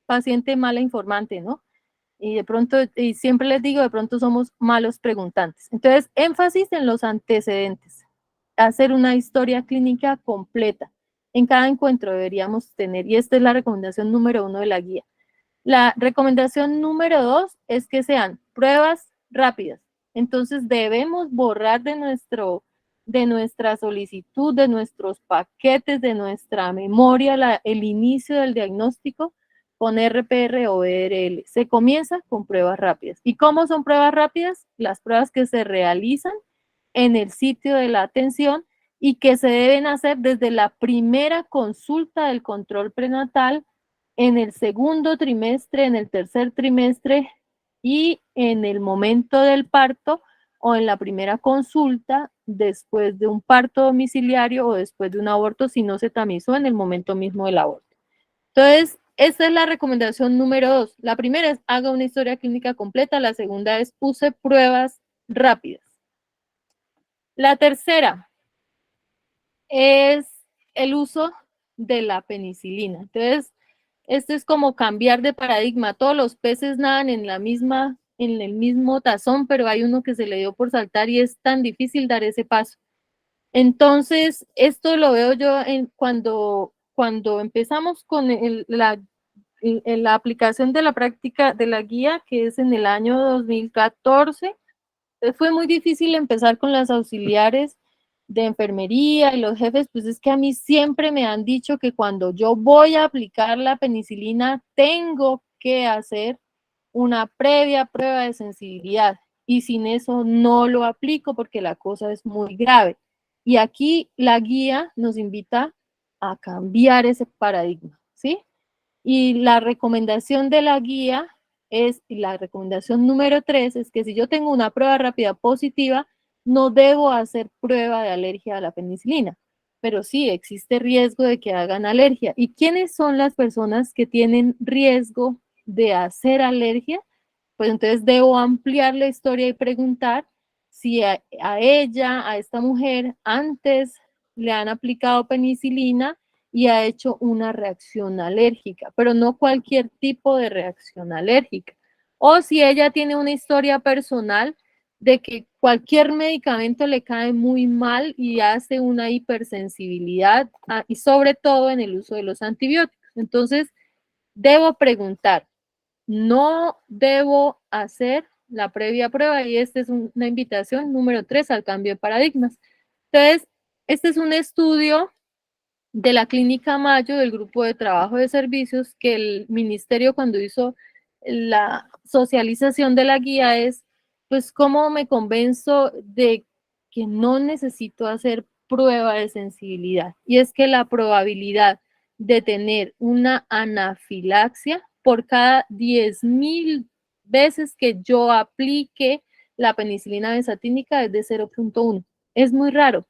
Speaker 1: paciente mala informante, ¿no? Y de pronto, y siempre les digo, de pronto somos malos preguntantes. Entonces, énfasis en los antecedentes. Hacer una historia clínica completa. En cada encuentro deberíamos tener, y esta es la recomendación número 1 de la guía. La recomendación número 2 es que sean pruebas rápidas. Entonces debemos borrar de nuestra solicitud, de nuestros paquetes, de nuestra memoria, el inicio del diagnóstico con RPR o BRL. Se comienza con pruebas rápidas. ¿Y cómo son pruebas rápidas? Las pruebas que se realizan en el sitio de la atención y que se deben hacer desde la primera consulta del control prenatal, en el segundo trimestre, en el tercer trimestre y en el momento del parto, o en la primera consulta después de un parto domiciliario o después de un aborto si no se tamizó en el momento mismo del aborto. Entonces, esta es la recomendación número 2. La primera es haga una historia clínica completa, la segunda es use pruebas rápidas. La tercera es el uso de la penicilina. Entonces, esto es como cambiar de paradigma. Todos los peces nadan en el mismo tazón, pero hay uno que se le dio por saltar y es tan difícil dar ese paso. Entonces, esto lo veo yo cuando empezamos con la aplicación de la práctica de la guía, que es en el año 2014. Fue muy difícil empezar con las auxiliares de enfermería y los jefes, pues es que a mí siempre me han dicho que cuando yo voy a aplicar la penicilina tengo que hacer una previa prueba de sensibilidad, y sin eso no lo aplico porque la cosa es muy grave. Y aquí la guía nos invita a cambiar ese paradigma, ¿sí? Y la recomendación de la guía la recomendación número 3 es que si yo tengo una prueba rápida positiva, no debo hacer prueba de alergia a la penicilina, pero sí existe riesgo de que hagan alergia. ¿Y quiénes son las personas que tienen riesgo de hacer alergia? Pues entonces debo ampliar la historia y preguntar si a ella, a esta mujer, antes le han aplicado penicilina y ha hecho una reacción alérgica, pero no cualquier tipo de reacción alérgica. O si ella tiene una historia personal de que cualquier medicamento le cae muy mal y hace una hipersensibilidad, y sobre todo en el uso de los antibióticos. Entonces, debo preguntar, no debo hacer la previa prueba, y esta es una invitación número 3 al cambio de paradigmas. Entonces, este es un estudio de la Clínica Mayo, del Grupo de Trabajo de Servicios, que el ministerio cuando hizo la socialización de la guía es, pues, ¿cómo me convenzo de que no necesito hacer prueba de sensibilidad? Y es que la probabilidad de tener una anafilaxia por cada 10.000 veces que yo aplique la penicilina benzatínica es de 0.1. Es muy raro.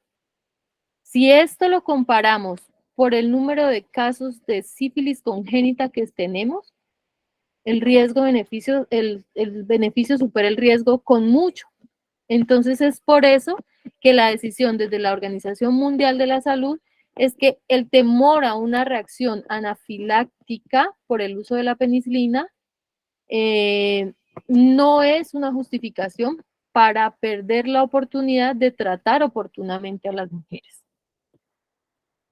Speaker 1: Si esto lo comparamos por el número de casos de sífilis congénita que tenemos, el riesgo-beneficio, el beneficio supera el riesgo con mucho. Entonces es por eso que la decisión desde la Organización Mundial de la Salud es que el temor a una reacción anafiláctica por el uso de la penicilina no es una justificación para perder la oportunidad de tratar oportunamente a las mujeres.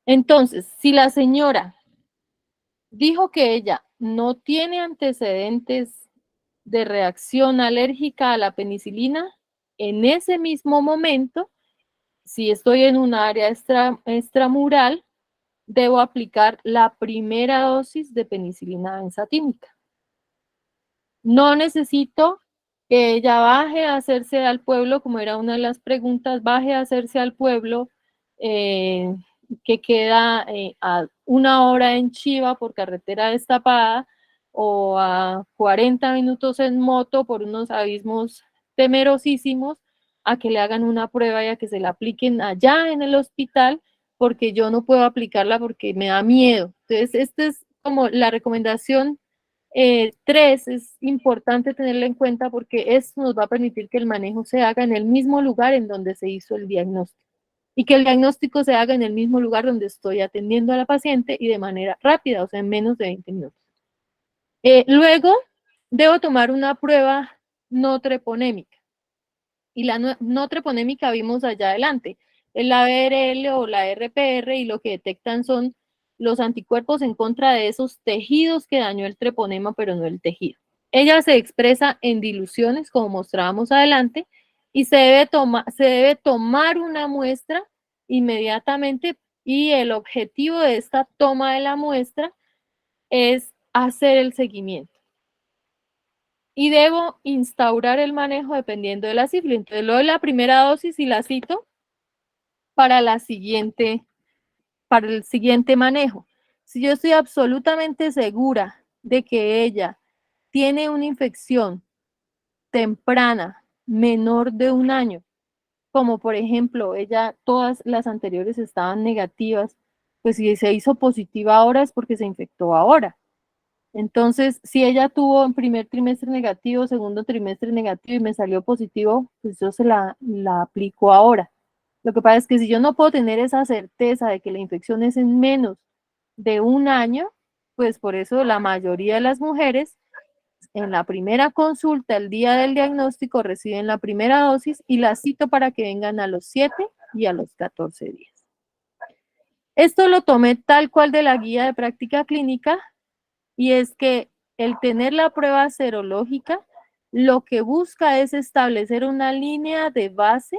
Speaker 1: Entonces, si la señora dijo que ella no tiene antecedentes de reacción alérgica a la penicilina, en ese mismo momento, si estoy en un área extramural, debo aplicar la primera dosis de penicilina benzatínica. No necesito que ella baje a hacerse al pueblo, como era una de las preguntas, baje a hacerse al pueblo que queda a 1 hora en Chiva por carretera destapada o a 40 minutos en moto por unos abismos temerosísimos, a que le hagan una prueba y a que se la apliquen allá en el hospital, porque yo no puedo aplicarla porque me da miedo. Entonces, esta es como la recomendación 3, es importante tenerla en cuenta porque esto nos va a permitir que el manejo se haga en el mismo lugar en donde se hizo el diagnóstico y que el diagnóstico se haga en el mismo lugar donde estoy atendiendo a la paciente y de manera rápida, o sea, en menos de 20 minutos. Luego, debo tomar una prueba no treponémica. Y la no treponémica vimos allá adelante, el ABRL o la RPR, y lo que detectan son los anticuerpos en contra de esos tejidos que dañó el treponema, pero no el tejido. Ella se expresa en diluciones, como mostrábamos adelante, y se debe tomar una muestra inmediatamente, y el objetivo de esta toma de la muestra es hacer el seguimiento. Y debo instaurar el manejo dependiendo de la sífilis. Entonces, le doy la primera dosis y la cito para el siguiente manejo. Si yo estoy absolutamente segura de que ella tiene una infección temprana, menor de 1 año, como por ejemplo, todas las anteriores estaban negativas, pues si se hizo positiva ahora es porque se infectó ahora. Entonces, si ella tuvo en primer trimestre negativo, segundo trimestre negativo y me salió positivo, pues yo se la aplico ahora. Lo que pasa es que si yo no puedo tener esa certeza de que la infección es en menos de 1 año, pues por eso la mayoría de las mujeres en la primera consulta, el día del diagnóstico, reciben la primera dosis y la cito para que vengan a los 7 y a los 14 días. Esto lo tomé tal cual de la guía de práctica clínica, y es que el tener la prueba serológica lo que busca es establecer una línea de base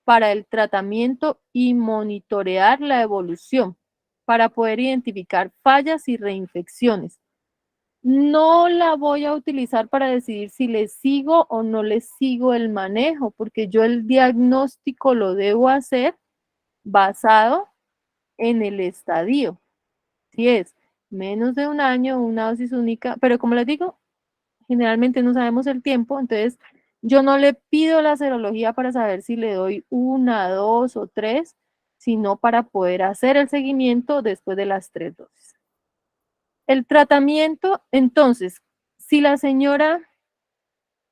Speaker 1: para el tratamiento y monitorear la evolución para poder identificar fallas y reinfecciones. No la voy a utilizar para decidir si le sigo o no le sigo el manejo, porque yo el diagnóstico lo debo hacer basado en el estadio. Si es menos de 1 año, una dosis única, pero como les digo, generalmente no sabemos el tiempo, entonces yo no le pido la serología para saber si le doy 1, 2 o 3, sino para poder hacer el seguimiento después de las 3 dosis. El tratamiento, entonces, si la señora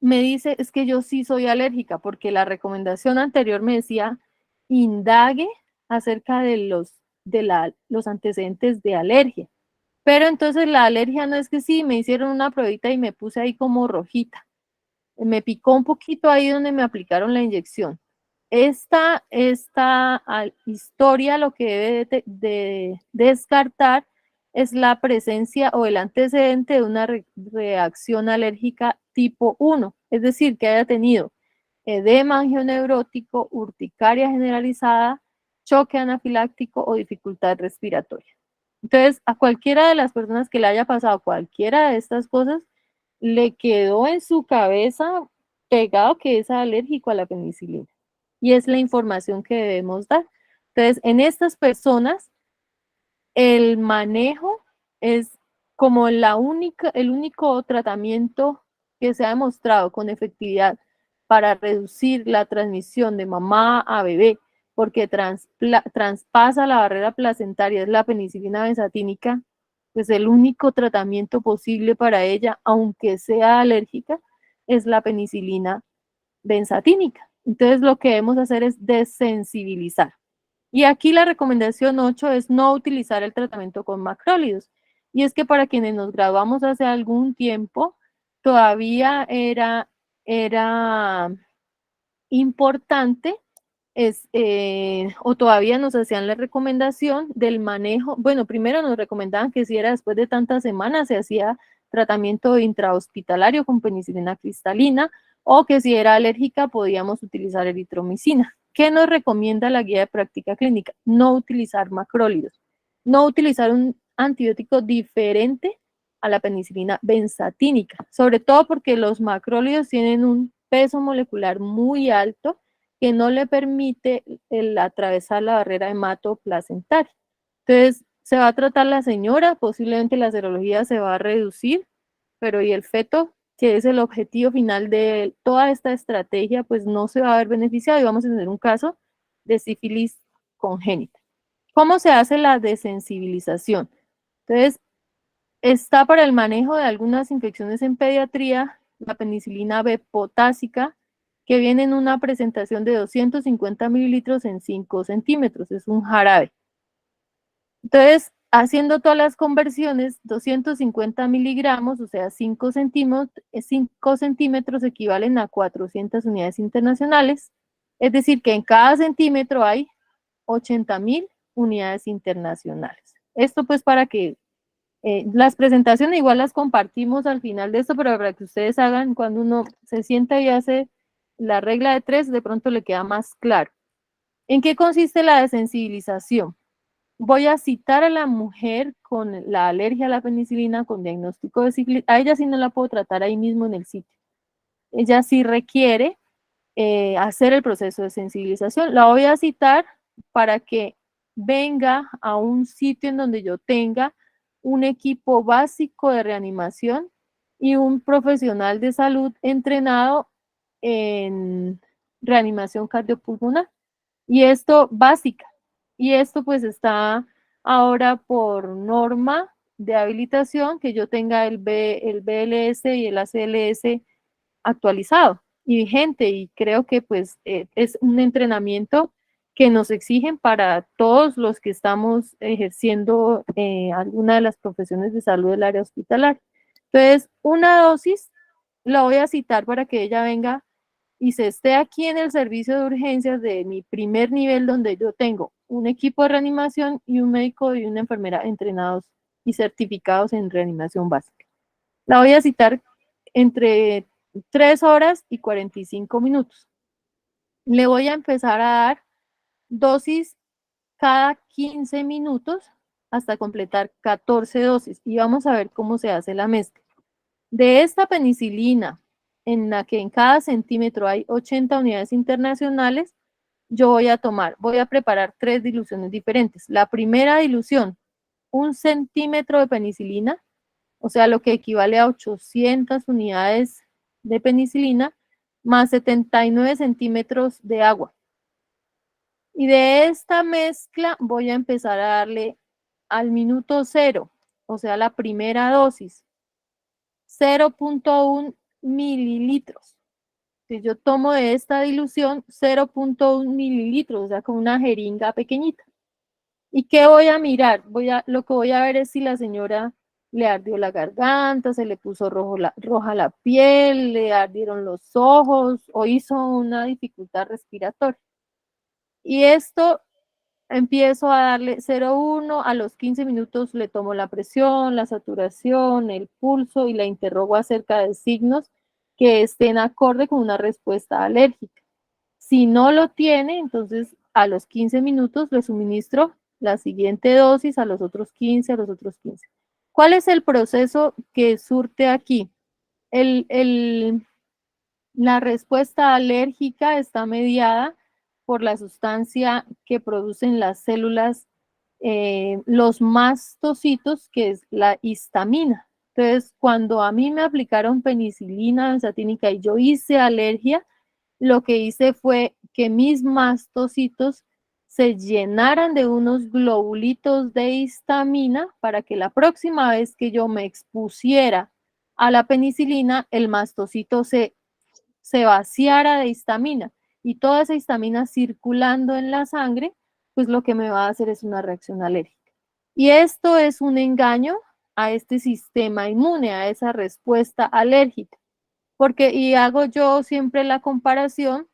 Speaker 1: me dice, es que yo sí soy alérgica, porque la recomendación anterior me decía, indague acerca de los antecedentes de alergia. Pero entonces la alergia no es que sí, me hicieron una pruebita y me puse ahí como rojita. Me picó un poquito ahí donde me aplicaron la inyección. Esta historia lo que debe de descartar es la presencia o el antecedente de una reacción alérgica tipo 1, es decir, que haya tenido edema angioneurótico, urticaria generalizada, choque anafiláctico o dificultad respiratoria. Entonces, a cualquiera de las personas que le haya pasado cualquiera de estas cosas, le quedó en su cabeza pegado que es alérgico a la penicilina. Y es la información que debemos dar. Entonces, en estas personas, el manejo es como el único tratamiento que se ha demostrado con efectividad para reducir la transmisión de mamá a bebé, porque traspasa la barrera placentaria, es la penicilina benzatínica, pues el único tratamiento posible para ella, aunque sea alérgica, es la penicilina benzatínica. Entonces lo que debemos hacer es desensibilizar. Y aquí la recomendación 8 es no utilizar el tratamiento con macrólidos. Y es que para quienes nos graduamos hace algún tiempo, todavía era importante o todavía nos hacían la recomendación del manejo. Bueno, primero nos recomendaban que si era después de tantas semanas se hacía tratamiento intrahospitalario con penicilina cristalina, o que si era alérgica podíamos utilizar eritromicina. ¿Qué nos recomienda la guía de práctica clínica? No utilizar macrólidos, no utilizar un antibiótico diferente a la penicilina benzatínica, sobre todo porque los macrólidos tienen un peso molecular muy alto que no le permite el atravesar la barrera hematoplacentaria. Entonces, se va a tratar la señora, posiblemente la serología se va a reducir, pero ¿y el feto? Que es el objetivo final de toda esta estrategia, pues no se va a ver beneficiado y vamos a tener un caso de sífilis congénita. ¿Cómo se hace la desensibilización? Entonces, está para el manejo de algunas infecciones en pediatría, la penicilina B potásica, que viene en una presentación de 250 mililitros en 5 centímetros, es un jarabe. Entonces, haciendo todas las conversiones, 250 miligramos, o sea, 5 centímetros equivalen a 400 unidades internacionales, es decir, que en cada centímetro hay 80.000 unidades internacionales. Esto pues para que las presentaciones igual las compartimos al final de esto, pero para que ustedes hagan, cuando uno se sienta y hace la regla de 3, de pronto le queda más claro. ¿En qué consiste la desensibilización? Voy a citar a la mujer con la alergia a la penicilina con diagnóstico de sífilis. A ella sí no la puedo tratar ahí mismo en el sitio. Ella sí requiere hacer el proceso de sensibilización. La voy a citar para que venga a un sitio en donde yo tenga un equipo básico de reanimación y un profesional de salud entrenado en reanimación cardiopulmonar. Y esto básica. Y esto pues está ahora por norma de habilitación que yo tenga el BLS y el ACLS actualizado y vigente, y creo que pues es un entrenamiento que nos exigen para todos los que estamos ejerciendo alguna de las profesiones de salud del área hospitalaria. Entonces, una dosis la voy a citar para que ella venga y se esté aquí en el servicio de urgencias de mi primer nivel, donde yo tengo un equipo de reanimación y un médico y una enfermera entrenados y certificados en reanimación básica. La voy a citar entre 3 horas y 45 minutos. Le voy a empezar a dar dosis cada 15 minutos hasta completar 14 dosis y vamos a ver cómo se hace la mezcla. De esta penicilina, en la que en cada centímetro hay 80 unidades internacionales, yo voy a preparar 3 diluciones diferentes. La primera dilución, 1 centímetro de penicilina, o sea, lo que equivale a 800 unidades de penicilina, más 79 centímetros de agua. Y de esta mezcla voy a empezar a darle al minuto 0, o sea, la primera dosis, 0.1 mililitros. Si yo tomo de esta dilución 0.1 mililitros, o sea, con una jeringa pequeñita. ¿Y qué voy a mirar? Lo que voy a ver es si la señora le ardió la garganta, se le puso roja la piel, le ardieron los ojos o hizo una dificultad respiratoria. Y esto empiezo a darle 0.1, a los 15 minutos le tomo la presión, la saturación, el pulso y la interrogo acerca de signos que estén acorde con una respuesta alérgica. Si no lo tiene, entonces a los 15 minutos le suministro la siguiente dosis a los otros 15, a los otros 15. ¿Cuál es el proceso que surte aquí? La respuesta alérgica está mediada por la sustancia que producen las células, los mastocitos, que es la histamina. Entonces, cuando a mí me aplicaron penicilina benzatínica y yo hice alergia, lo que hice fue que mis mastocitos se llenaran de unos globulitos de histamina para que la próxima vez que yo me expusiera a la penicilina, el mastocito se vaciara de histamina y toda esa histamina circulando en la sangre, pues lo que me va a hacer es una reacción alérgica. Y esto es un engaño a este sistema inmune, a esa respuesta alérgica. Porque, y hago yo siempre la comparación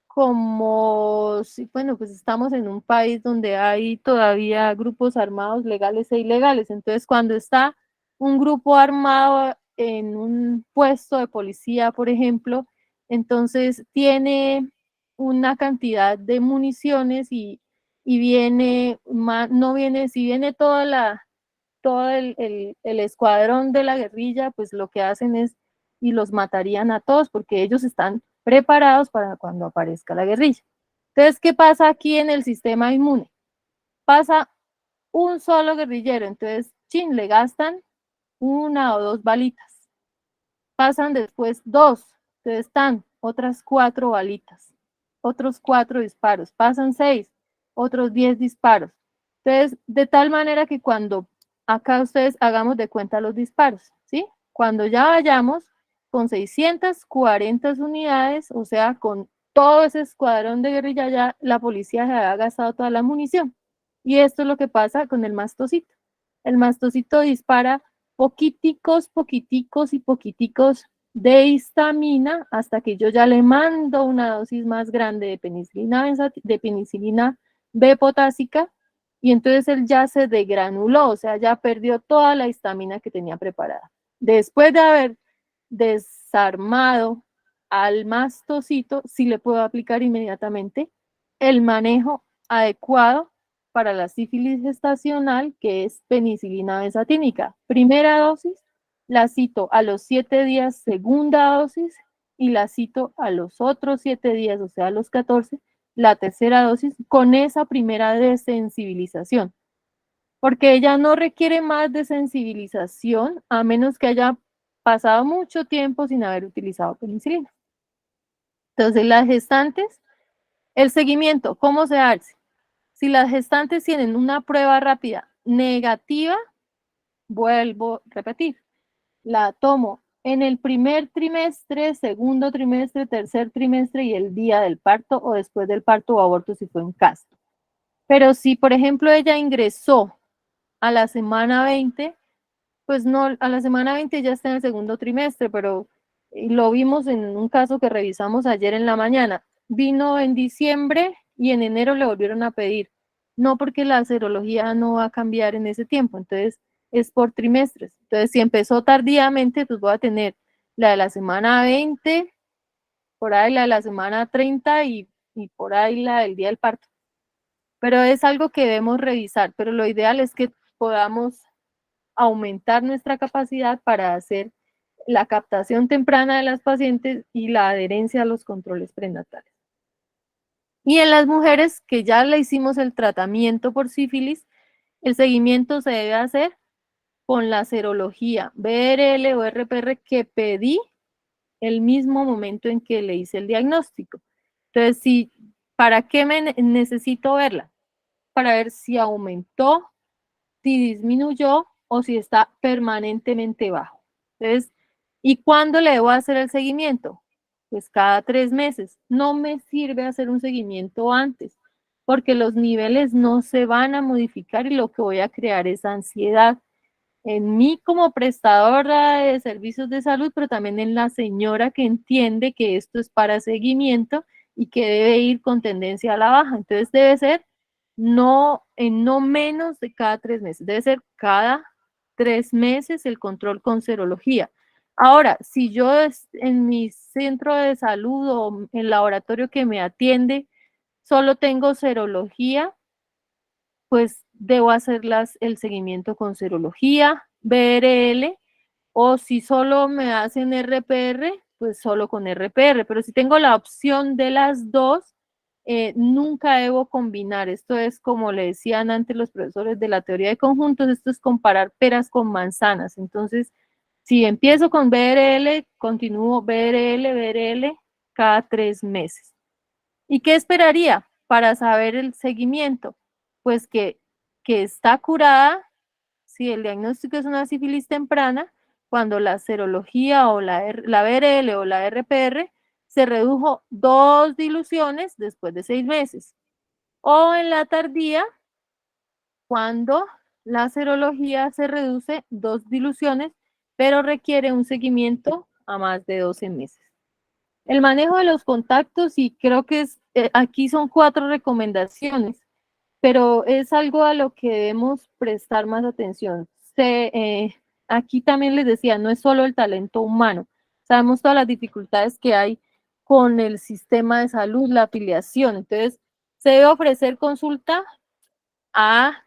Speaker 1: como si, bueno, pues estamos en un país donde hay todavía grupos armados legales e ilegales. Entonces, cuando está un grupo armado en un puesto de policía, por ejemplo, entonces tiene una cantidad de municiones y viene, no viene, si viene todo el escuadrón de la guerrilla, pues lo que hacen es, y los matarían a todos porque ellos están preparados para cuando aparezca la guerrilla. Entonces, ¿qué pasa aquí en el sistema inmune? Pasa un solo guerrillero, entonces, chin, le gastan una o dos balitas. Pasan después dos, entonces están otras 4 balitas, otros 4 disparos, pasan 6, otros 10 disparos. Entonces, de tal manera que cuando acá ustedes hagamos de cuenta los disparos, ¿sí? Cuando ya vayamos con 640 unidades, o sea, con todo ese escuadrón de guerrilla, ya la policía se ha gastado toda la munición. Y esto es lo que pasa con el mastocito. El mastocito dispara poquiticos, poquiticos y poquiticos de histamina hasta que yo ya le mando una dosis más grande de penicilina B potásica y entonces él ya se degranuló, o sea, ya perdió toda la histamina que tenía preparada. Después de haber desarmado al mastocito, sí le puedo aplicar inmediatamente el manejo adecuado para la sífilis gestacional, que es penicilina benzatínica. Primera dosis, la cito a los 7 días, segunda dosis, y la cito a los otros 7 días, o sea, a los 14, la tercera dosis, con esa primera desensibilización. Porque ella no requiere más desensibilización a menos que haya pasado mucho tiempo sin haber utilizado penicilina. Entonces, las gestantes, el seguimiento, ¿cómo se hace? Si las gestantes tienen una prueba rápida negativa, vuelvo a repetir, la tomo en el primer trimestre, segundo trimestre, tercer trimestre y el día del parto o después del parto o aborto si fue en casa. Pero si, por ejemplo, ella ingresó a la semana 20, pues no, a la semana 20 ya está en el segundo trimestre, pero lo vimos en un caso que revisamos ayer en la mañana. Vino en diciembre y en enero le volvieron a pedir. No, porque la serología no va a cambiar en ese tiempo, entonces es por trimestres. Entonces, si empezó tardíamente, pues voy a tener la de la semana 20, por ahí la de la semana 30 y por ahí la del día del parto. Pero es algo que debemos revisar, pero lo ideal es que podamos aumentar nuestra capacidad para hacer la captación temprana de las pacientes y la adherencia a los controles prenatales. Y en las mujeres que ya le hicimos el tratamiento por sífilis, el seguimiento se debe hacer con la serología BRL o RPR que pedí el mismo momento en que le hice el diagnóstico. Entonces, ¿para qué necesito verla? Para ver si aumentó, si disminuyó o si está permanentemente bajo. Entonces, ¿y cuándo le debo hacer el seguimiento? Pues cada 3 meses. No me sirve hacer un seguimiento antes, porque los niveles no se van a modificar y lo que voy a crear es ansiedad en mí como prestadora de servicios de salud, pero también en la señora que entiende que esto es para seguimiento y que debe ir con tendencia a la baja. Entonces debe ser no menos de cada 3 meses, debe ser cada 3 meses el control con serología. Ahora, si yo en mi centro de salud o el laboratorio que me atiende solo tengo serología, pues debo hacer el seguimiento con serología, BRL, o si solo me hacen RPR, pues solo con RPR, pero si tengo la opción de las dos, nunca debo combinar. Esto es como le decían antes los profesores de la teoría de conjuntos, esto es comparar peras con manzanas. Entonces, si empiezo con BRL, continúo BRL, BRL cada 3 meses. ¿Y qué esperaría para saber el seguimiento? Pues que está curada, si el diagnóstico es una sífilis temprana, cuando la serología o la BRL o la RPR se redujo 2 diluciones después de 6 meses. O en la tardía, cuando la serología se reduce 2 diluciones, pero requiere un seguimiento a más de 12 meses. El manejo de los contactos, y creo que aquí son 4 recomendaciones, pero es algo a lo que debemos prestar más atención. Aquí también les decía, no es solo el talento humano, sabemos todas las dificultades que hay con el sistema de salud, la afiliación, entonces se debe ofrecer consulta a,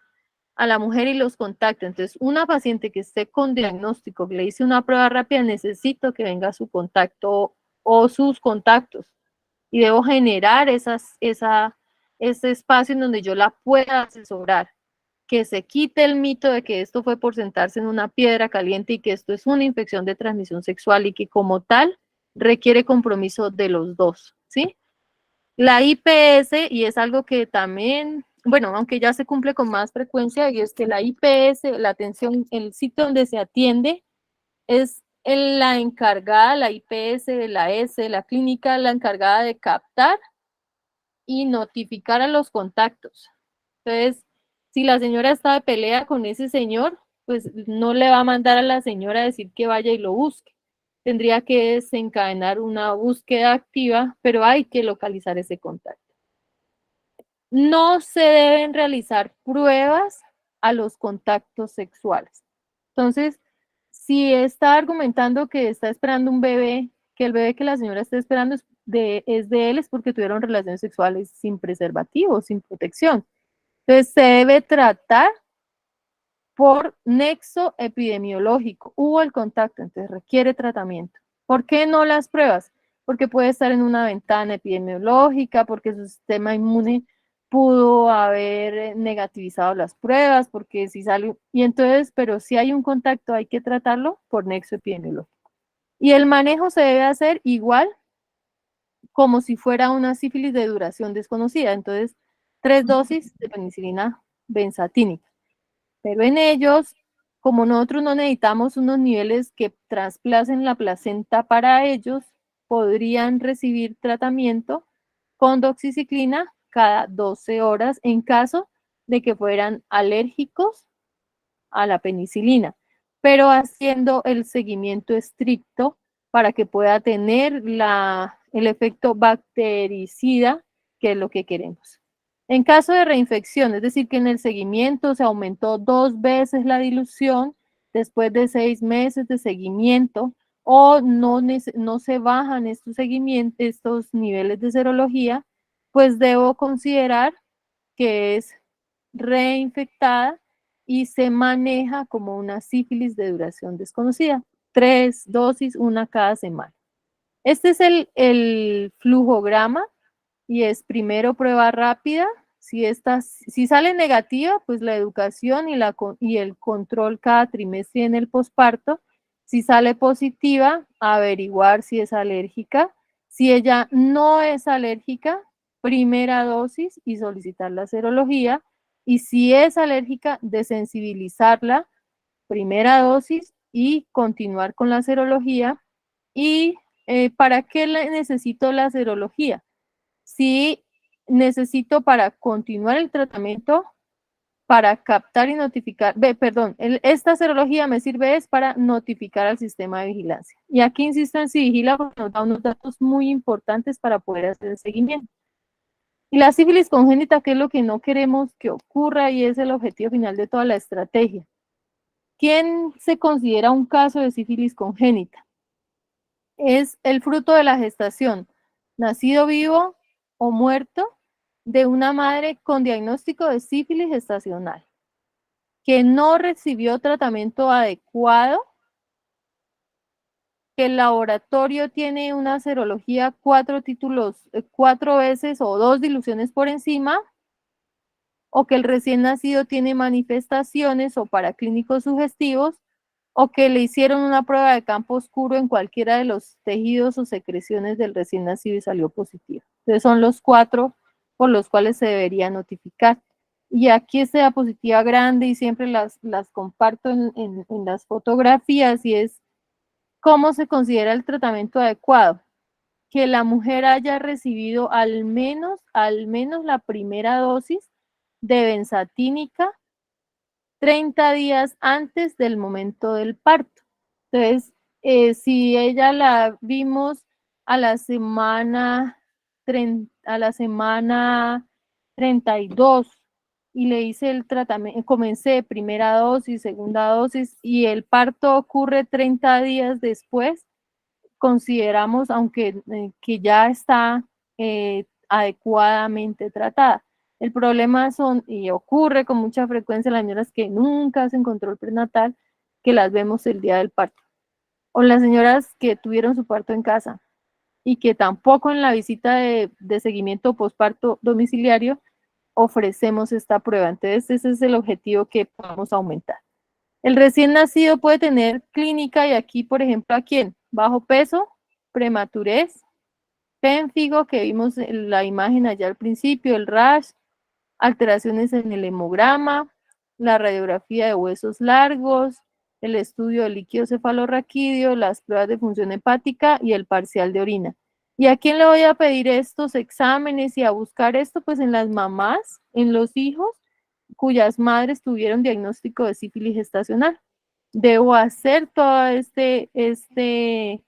Speaker 1: a la mujer y los contactos. Entonces, una paciente que esté con diagnóstico, que le hice una prueba rápida, necesito que venga su contacto o sus contactos y debo generar ese espacio en donde yo la pueda asesorar, que se quite el mito de que esto fue por sentarse en una piedra caliente y que esto es una infección de transmisión sexual y que como tal requiere compromiso de los dos, ¿sí? La IPS, y es algo que también, bueno, aunque ya se cumple con más frecuencia, y es que la IPS, la atención, el sitio donde se atiende, es la encargada, la IPS de la S, la clínica, la encargada de captar y notificar a los contactos. Entonces, si la señora está de pelea con ese señor, pues no le va a mandar a la señora a decir que vaya y lo busque. Tendría que desencadenar una búsqueda activa, pero hay que localizar ese contacto. No se deben realizar pruebas a los contactos sexuales. Entonces, si está argumentando que está esperando un bebé, que el bebé que la señora está esperando es de él, es porque tuvieron relaciones sexuales sin preservativo, sin protección. Entonces, se debe tratar por nexo epidemiológico. Hubo el contacto, entonces requiere tratamiento. ¿Por qué no las pruebas? Porque puede estar en una ventana epidemiológica, porque su sistema inmune pudo haber negativizado las pruebas, porque si sale, y entonces, pero si hay un contacto hay que tratarlo por nexo epidemiológico. Y el manejo se debe hacer igual como si fuera una sífilis de duración desconocida. Entonces, 3 dosis de penicilina benzatínica. Pero en ellos, como nosotros no necesitamos unos niveles que trasplacen la placenta para ellos, podrían recibir tratamiento con doxiciclina cada 12 horas en caso de que fueran alérgicos a la penicilina, pero haciendo el seguimiento estricto para que pueda tener el efecto bactericida, que es lo que queremos. En caso de reinfección, es decir, que en el seguimiento se aumentó 2 veces la dilución después de 6 meses de seguimiento o no se bajan estos niveles de serología, pues debo considerar que es reinfectada y se maneja como una sífilis de duración desconocida. 3 dosis, una cada semana. Este es el flujograma y es primero prueba rápida. Si sale negativa, pues la educación y el control cada trimestre en el posparto. Si sale positiva, averiguar si es alérgica. Si ella no es alérgica, primera dosis y solicitar la serología. Y si es alérgica, desensibilizarla, primera dosis y continuar con la serología. ¿Y para qué necesito la serología? Si necesito para continuar el tratamiento, para captar y notificar, perdón, esta serología me sirve es para notificar al sistema de vigilancia. Y aquí insisto en si vigila porque nos da unos datos muy importantes para poder hacer el seguimiento. Y la sífilis congénita, que es lo que no queremos que ocurra y es el objetivo final de toda la estrategia. ¿Quién se considera un caso de sífilis congénita? Es el fruto de la gestación, nacido vivo o muerto, de una madre con diagnóstico de sífilis gestacional que no recibió tratamiento adecuado, que el laboratorio tiene una serología 4 títulos, 4 veces o 2 diluciones por encima, o que el recién nacido tiene manifestaciones o paraclínicos sugestivos, o que le hicieron una prueba de campo oscuro en cualquiera de los tejidos o secreciones del recién nacido y salió positivo. Entonces son los 4 por los cuales se debería notificar. Y aquí está diapositiva grande y siempre las comparto en las fotografías, y es cómo se considera el tratamiento adecuado. Que la mujer haya recibido al menos la primera dosis de benzatínica 30 días antes del momento del parto. Entonces, si ella la vimos a la semana 32 y le hice el tratamiento, comencé primera dosis, segunda dosis, y el parto ocurre 30 días después, consideramos, aunque que ya está adecuadamente tratada. El problema son, y ocurre con mucha frecuencia en las señoras que nunca hacen control prenatal, que las vemos el día del parto, o las señoras que tuvieron su parto en casa y que tampoco en la visita de seguimiento posparto domiciliario ofrecemos esta prueba. Entonces, ese es el objetivo que podemos aumentar. El recién nacido puede tener clínica, y aquí, por ejemplo, ¿a quién? Bajo peso, prematurez, pénfigo, que vimos en la imagen allá al principio, el rash, alteraciones en el hemograma, la radiografía de huesos largos, el estudio del líquido cefalorraquídeo, las pruebas de función hepática y el parcial de orina. ¿Y a quién le voy a pedir estos exámenes y a buscar esto? Pues en las mamás, en los hijos cuyas madres tuvieron diagnóstico de sífilis gestacional. Debo hacer todo este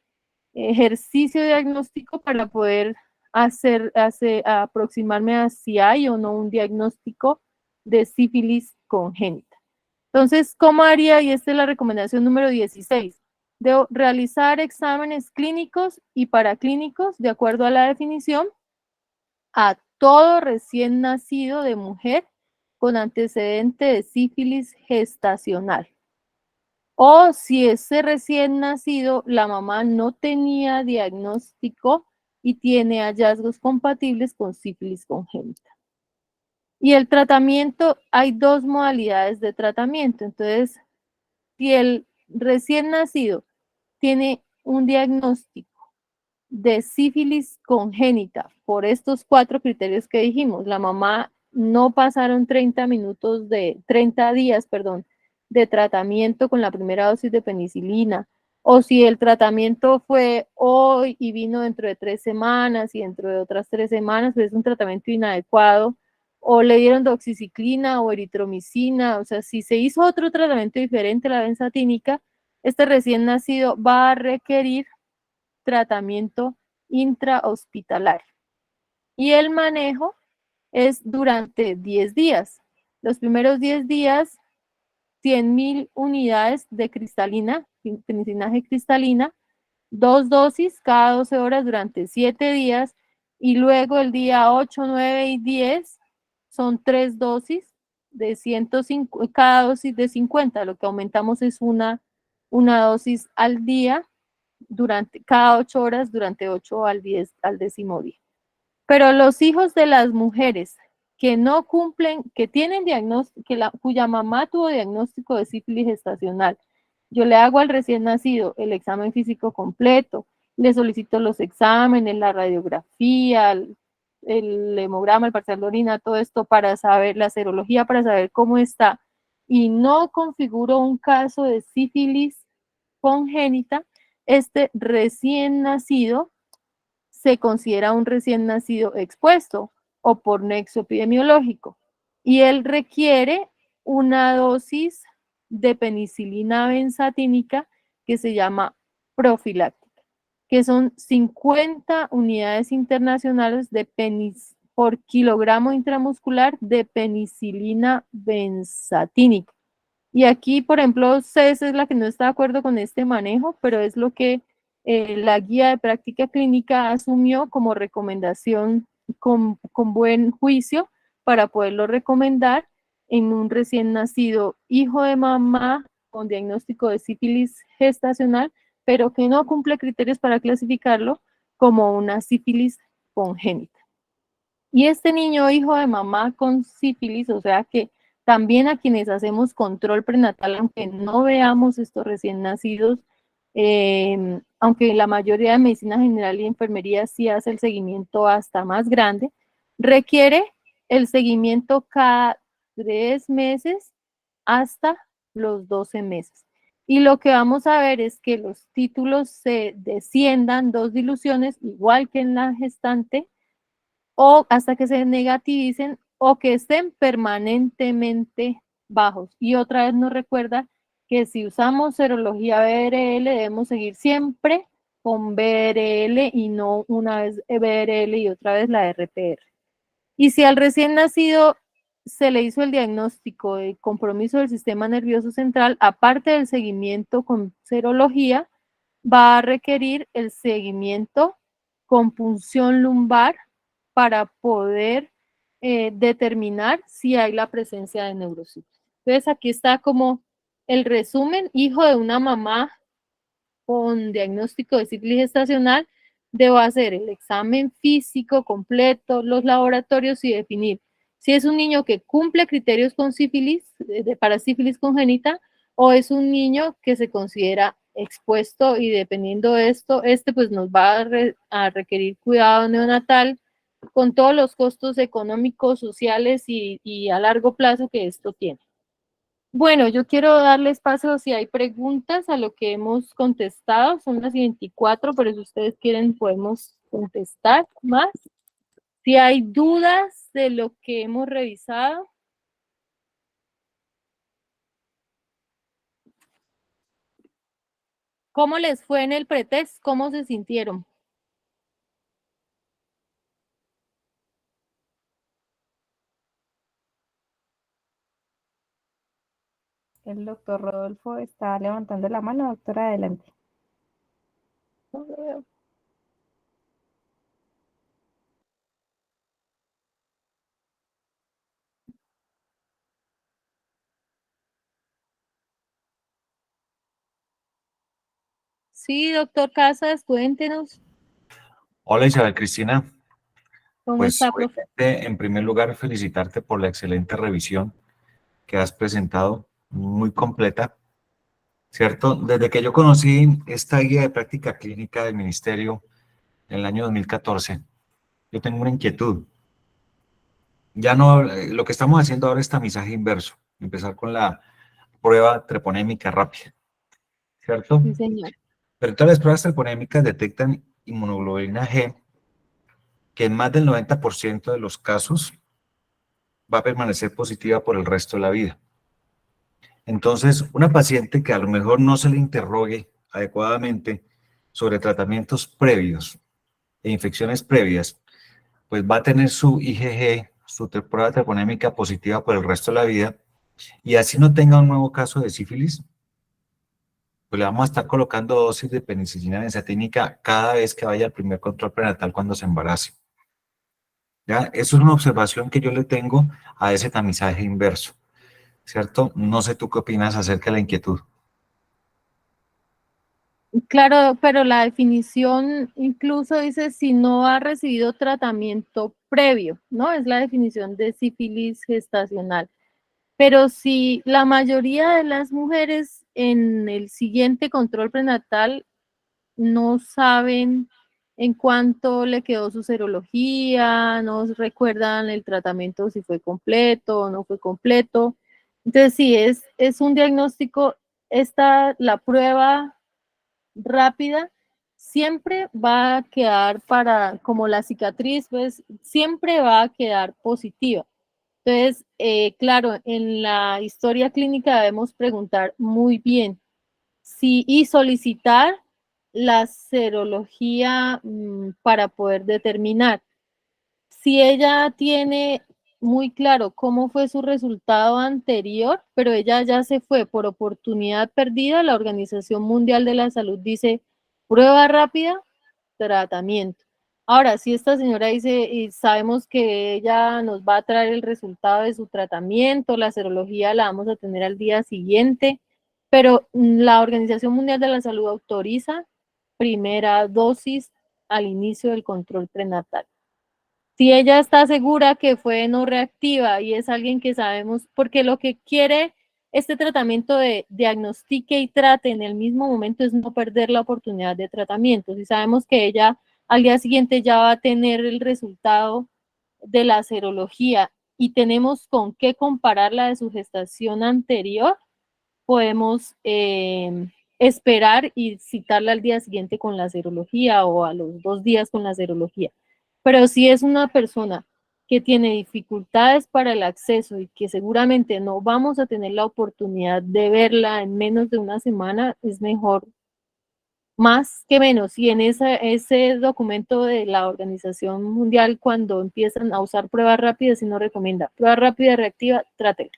Speaker 1: ejercicio diagnóstico para poder aproximarme a si hay o no un diagnóstico de sífilis congénita. Entonces, ¿cómo haría? Y esta es la recomendación número 16. Debo realizar exámenes clínicos y paraclínicos de acuerdo a la definición a todo recién nacido de mujer con antecedente de sífilis gestacional. O si ese recién nacido, la mamá no tenía diagnóstico y tiene hallazgos compatibles con sífilis congénita. Y el tratamiento, hay 2 modalidades de tratamiento. Entonces, si el recién nacido tiene un diagnóstico de sífilis congénita por estos 4 criterios que dijimos, la mamá no pasaron 30 días, de tratamiento con la primera dosis de penicilina, o si el tratamiento fue hoy y vino dentro de 3 semanas y dentro de otras 3 semanas, pues es un tratamiento inadecuado, o le dieron doxiciclina o eritromicina, o sea, si se hizo otro tratamiento diferente a la benzatínica, este recién nacido va a requerir tratamiento intrahospitalario. Y el manejo es durante 10 días. Los primeros 10 días, 100.000 unidades de cristalina, penicilinaje cristalina, 2 dosis cada 12 horas durante 7 días, y luego el día 8, 9 y 10 son 3 dosis de 105, cada dosis de 50, lo que aumentamos es una dosis al día durante cada 8 horas, durante 8 al 10º día. Pero los hijos de las mujeres que no cumplen, que tienen diagnóstico, cuya mamá tuvo diagnóstico de sífilis gestacional, yo le hago al recién nacido el examen físico completo, le solicito los exámenes, la radiografía, el hemograma, el parcial de orina, todo esto para saber, la serología para saber cómo está, y no configuro un caso de sífilis congénita, este recién nacido se considera un recién nacido expuesto o por nexo epidemiológico, y él requiere una dosis de penicilina benzatínica que se llama profiláctica, que son 50 unidades internacionales por kilogramo intramuscular de penicilina benzatínica. Y aquí, por ejemplo, CES es la que no está de acuerdo con este manejo, pero es lo que la guía de práctica clínica asumió como recomendación con buen juicio para poderlo recomendar en un recién nacido hijo de mamá con diagnóstico de sífilis gestacional, pero que no cumple criterios para clasificarlo como una sífilis congénita. Y este niño hijo de mamá con sífilis, o sea que también a quienes hacemos control prenatal, aunque no veamos estos recién nacidos, aunque la mayoría de medicina general y enfermería sí hace el seguimiento hasta más grande, requiere el seguimiento cada 3 meses hasta los 12 meses. Y lo que vamos a ver es que los títulos se desciendan 2 diluciones, igual que en la gestante, o hasta que se negativicen o que estén permanentemente bajos. Y otra vez nos recuerda que si usamos serología BRL debemos seguir siempre con BRL y no una vez BRL y otra vez la RPR. Y si al recién nacido se le hizo el diagnóstico de compromiso del sistema nervioso central, aparte del seguimiento con serología, va a requerir el seguimiento con punción lumbar para poder determinar si hay la presencia de neurocitos. Entonces aquí está como el resumen, hijo de una mamá con diagnóstico de sífilis gestacional, debo hacer el examen físico completo, los laboratorios y definir si es un niño que cumple criterios con sífilis, para sífilis congénita, o es un niño que se considera expuesto y dependiendo de esto, pues nos va a requerir cuidado neonatal con todos los costos económicos, sociales y a largo plazo que esto tiene. Bueno, yo quiero darles paso si hay preguntas a lo que hemos contestado. Son las 24, pero si ustedes quieren podemos contestar más. Si hay dudas de lo que hemos revisado. ¿Cómo les fue en el pretest? ¿Cómo se sintieron?
Speaker 3: El doctor Rodolfo está levantando la mano, doctora, adelante.
Speaker 1: Sí, doctor Casas, cuéntenos.
Speaker 4: Hola Isabel Cristina,
Speaker 1: ¿Cómo
Speaker 4: pues
Speaker 1: está, profe?
Speaker 4: obviamente, en primer lugar felicitarte por la excelente revisión que has presentado, muy completa, ¿cierto? Desde que yo conocí esta guía de práctica clínica del Ministerio en el año 2014, yo tengo una inquietud. Ya no, lo que estamos haciendo ahora es tamizaje inverso, empezar con la prueba treponémica rápida, ¿cierto?
Speaker 1: Sí, señor.
Speaker 4: Pero todas las pruebas treponémicas detectan inmunoglobulina G, que en más del 90% de los casos va a permanecer positiva por el resto de la vida. Entonces, una paciente que a lo mejor no se le interrogue adecuadamente sobre tratamientos previos e infecciones previas, pues va a tener su IgG, su prueba treponémica positiva por el resto de la vida, y así no tenga un nuevo caso de sífilis, pues le vamos a estar colocando dosis de penicilina benzatínica cada vez que vaya al primer control prenatal cuando se embarace. ¿Ya? Eso es una observación que yo le tengo a ese tamizaje inverso, ¿cierto? No sé tú qué opinas acerca de la inquietud.
Speaker 1: Claro, pero la definición incluso dice si no ha recibido tratamiento previo, ¿no? Es la definición de sífilis gestacional. Pero si la mayoría de las mujeres en el siguiente control prenatal no saben en cuánto le quedó su serología, no recuerdan el tratamiento si fue completo o no fue completo. Entonces, sí, es un diagnóstico, la prueba rápida siempre va a quedar como la cicatriz, pues siempre va a quedar positiva. Entonces, claro, en la historia clínica debemos preguntar muy bien y solicitar la serología para poder determinar. Si ella tiene muy claro cómo fue su resultado anterior, pero ella ya se fue por oportunidad perdida, la Organización Mundial de la Salud dice prueba rápida, tratamiento. Ahora, si esta señora dice, y sabemos que ella nos va a traer el resultado de su tratamiento, la serología la vamos a tener al día siguiente, pero la Organización Mundial de la Salud autoriza primera dosis al inicio del control prenatal. Si ella está segura que fue no reactiva y es alguien que sabemos, porque lo que quiere este tratamiento de diagnostique y trate en el mismo momento es no perder la oportunidad de tratamiento. Si sabemos que ella al día siguiente ya va a tener el resultado de la serología y tenemos con qué compararla de su gestación anterior, podemos esperar y citarla al día siguiente con la serología o a los 2 días con la serología. Pero si es una persona que tiene dificultades para el acceso y que seguramente no vamos a tener la oportunidad de verla en menos de una semana, es mejor más que menos. Y en ese documento de la Organización Mundial, cuando empiezan a usar pruebas rápidas, y no recomienda prueba rápida reactiva, trátela.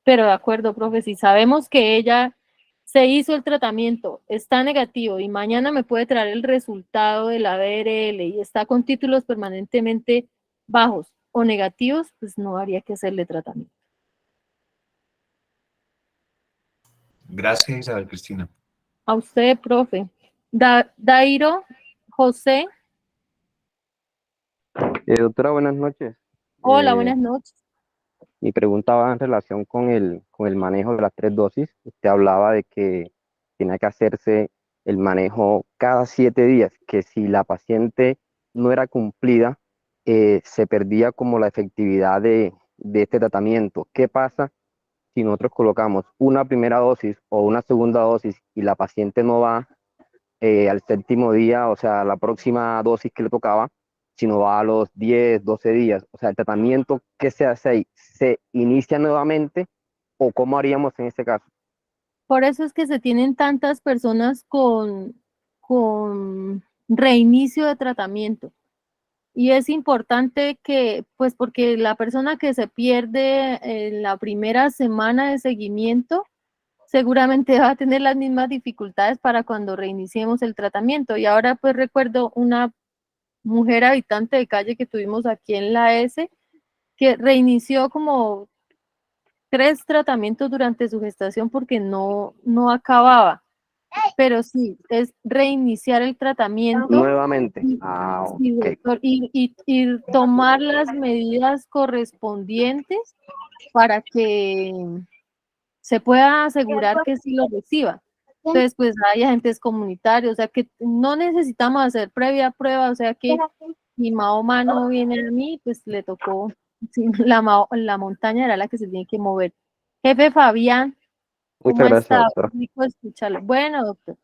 Speaker 1: Pero de acuerdo, profe, si sabemos que ella se hizo el tratamiento, está negativo y mañana me puede traer el resultado de la BRL y está con títulos permanentemente bajos o negativos, pues no habría que hacerle tratamiento.
Speaker 4: Gracias, Isabel Cristina.
Speaker 1: A usted, profe. Dairo, José.
Speaker 5: Doctora, buenas noches.
Speaker 1: Hola, buenas noches.
Speaker 5: Mi pregunta va en relación con el manejo de las 3 dosis. Usted hablaba de que tenía que hacerse el manejo cada 7 días, que si la paciente no era cumplida, se perdía como la efectividad de este tratamiento. ¿Qué pasa si nosotros colocamos una primera dosis o una segunda dosis y la paciente no va al 7.º día, o sea, la próxima dosis que le tocaba, sino va a los 10, 12 días? O sea, el tratamiento, ¿qué se hace ahí? ¿Se inicia nuevamente o cómo haríamos en este caso?
Speaker 1: Por eso es que se tienen tantas personas con reinicio de tratamiento. Y es importante que, pues porque la persona que se pierde en la primera semana de seguimiento, seguramente va a tener las mismas dificultades para cuando reiniciemos el tratamiento. Y ahora pues recuerdo una mujer habitante de calle que tuvimos aquí en la S, que reinició como 3 tratamientos durante su gestación porque no acababa. Pero sí, es reiniciar el tratamiento.
Speaker 5: Nuevamente.
Speaker 1: Sí,
Speaker 5: Ok.
Speaker 1: doctor, y tomar las medidas correspondientes para que se pueda asegurar que sí lo reciba. Entonces, pues hay agentes comunitarios, o sea que no necesitamos hacer previa prueba, o sea que mi Mahoma no viene a mí, pues le tocó, sí, la montaña era la que se tiene que mover. Jefe Fabián, ¿cómo
Speaker 5: Muchas gracias,
Speaker 1: está?
Speaker 5: doctora.
Speaker 1: Rico escucharlo. Bueno, doctor.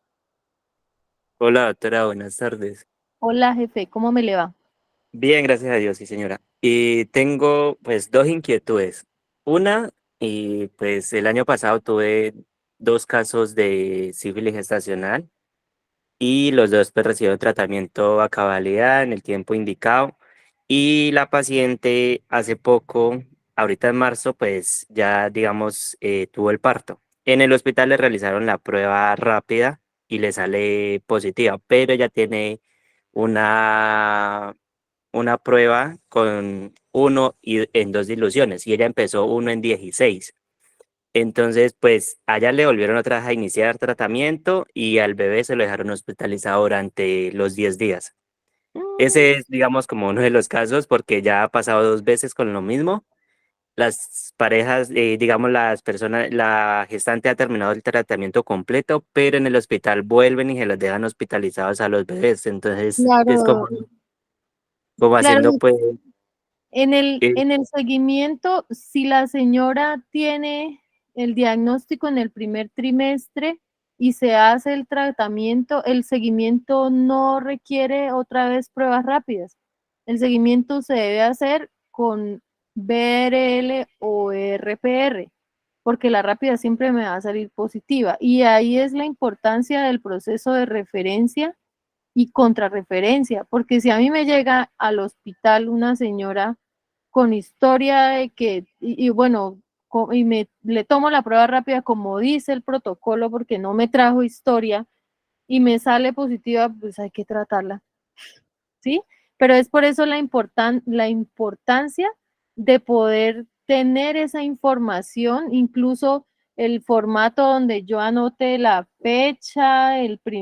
Speaker 6: Hola, doctora, buenas tardes.
Speaker 1: Hola, jefe, ¿cómo me le va?
Speaker 6: Bien, gracias a Dios, sí, señora. Y tengo pues dos inquietudes. Una, y pues el año pasado tuve 2 casos de sífilis gestacional y los dos pues recibieron tratamiento a cabalidad en el tiempo indicado. Y la paciente hace poco, ahorita en marzo, pues ya digamos tuvo el parto. En el hospital le realizaron la prueba rápida y le sale positiva, pero ella tiene una, una prueba con uno y en 2 diluciones y ella empezó uno en 16. Entonces, pues allá le volvieron otra vez a iniciar tratamiento y al bebé se lo dejaron hospitalizado durante los 10 días. Ese es, digamos, como uno de los casos porque ya ha pasado 2 veces con lo mismo. Las parejas, digamos, las personas, la gestante ha terminado el tratamiento completo, pero en el hospital vuelven y se los dejan hospitalizados a los bebés. Entonces, es
Speaker 1: Claro,
Speaker 6: como
Speaker 1: claro,
Speaker 6: haciendo, pues, eh,
Speaker 1: en el seguimiento, si la señora tiene el diagnóstico en el primer trimestre y se hace el tratamiento, el seguimiento no requiere otra vez pruebas rápidas. El seguimiento se debe hacer con BRL o RPR, porque la rápida siempre me va a salir positiva. Y ahí es la importancia del proceso de referencia y contrarreferencia, porque si a mí me llega al hospital una señora con historia de que, y bueno, le tomo la prueba rápida como dice el protocolo, porque no me trajo historia, y me sale positiva, pues hay que tratarla, ¿sí? Pero es por eso la importancia de poder tener esa información, incluso el formato donde yo anote la fecha,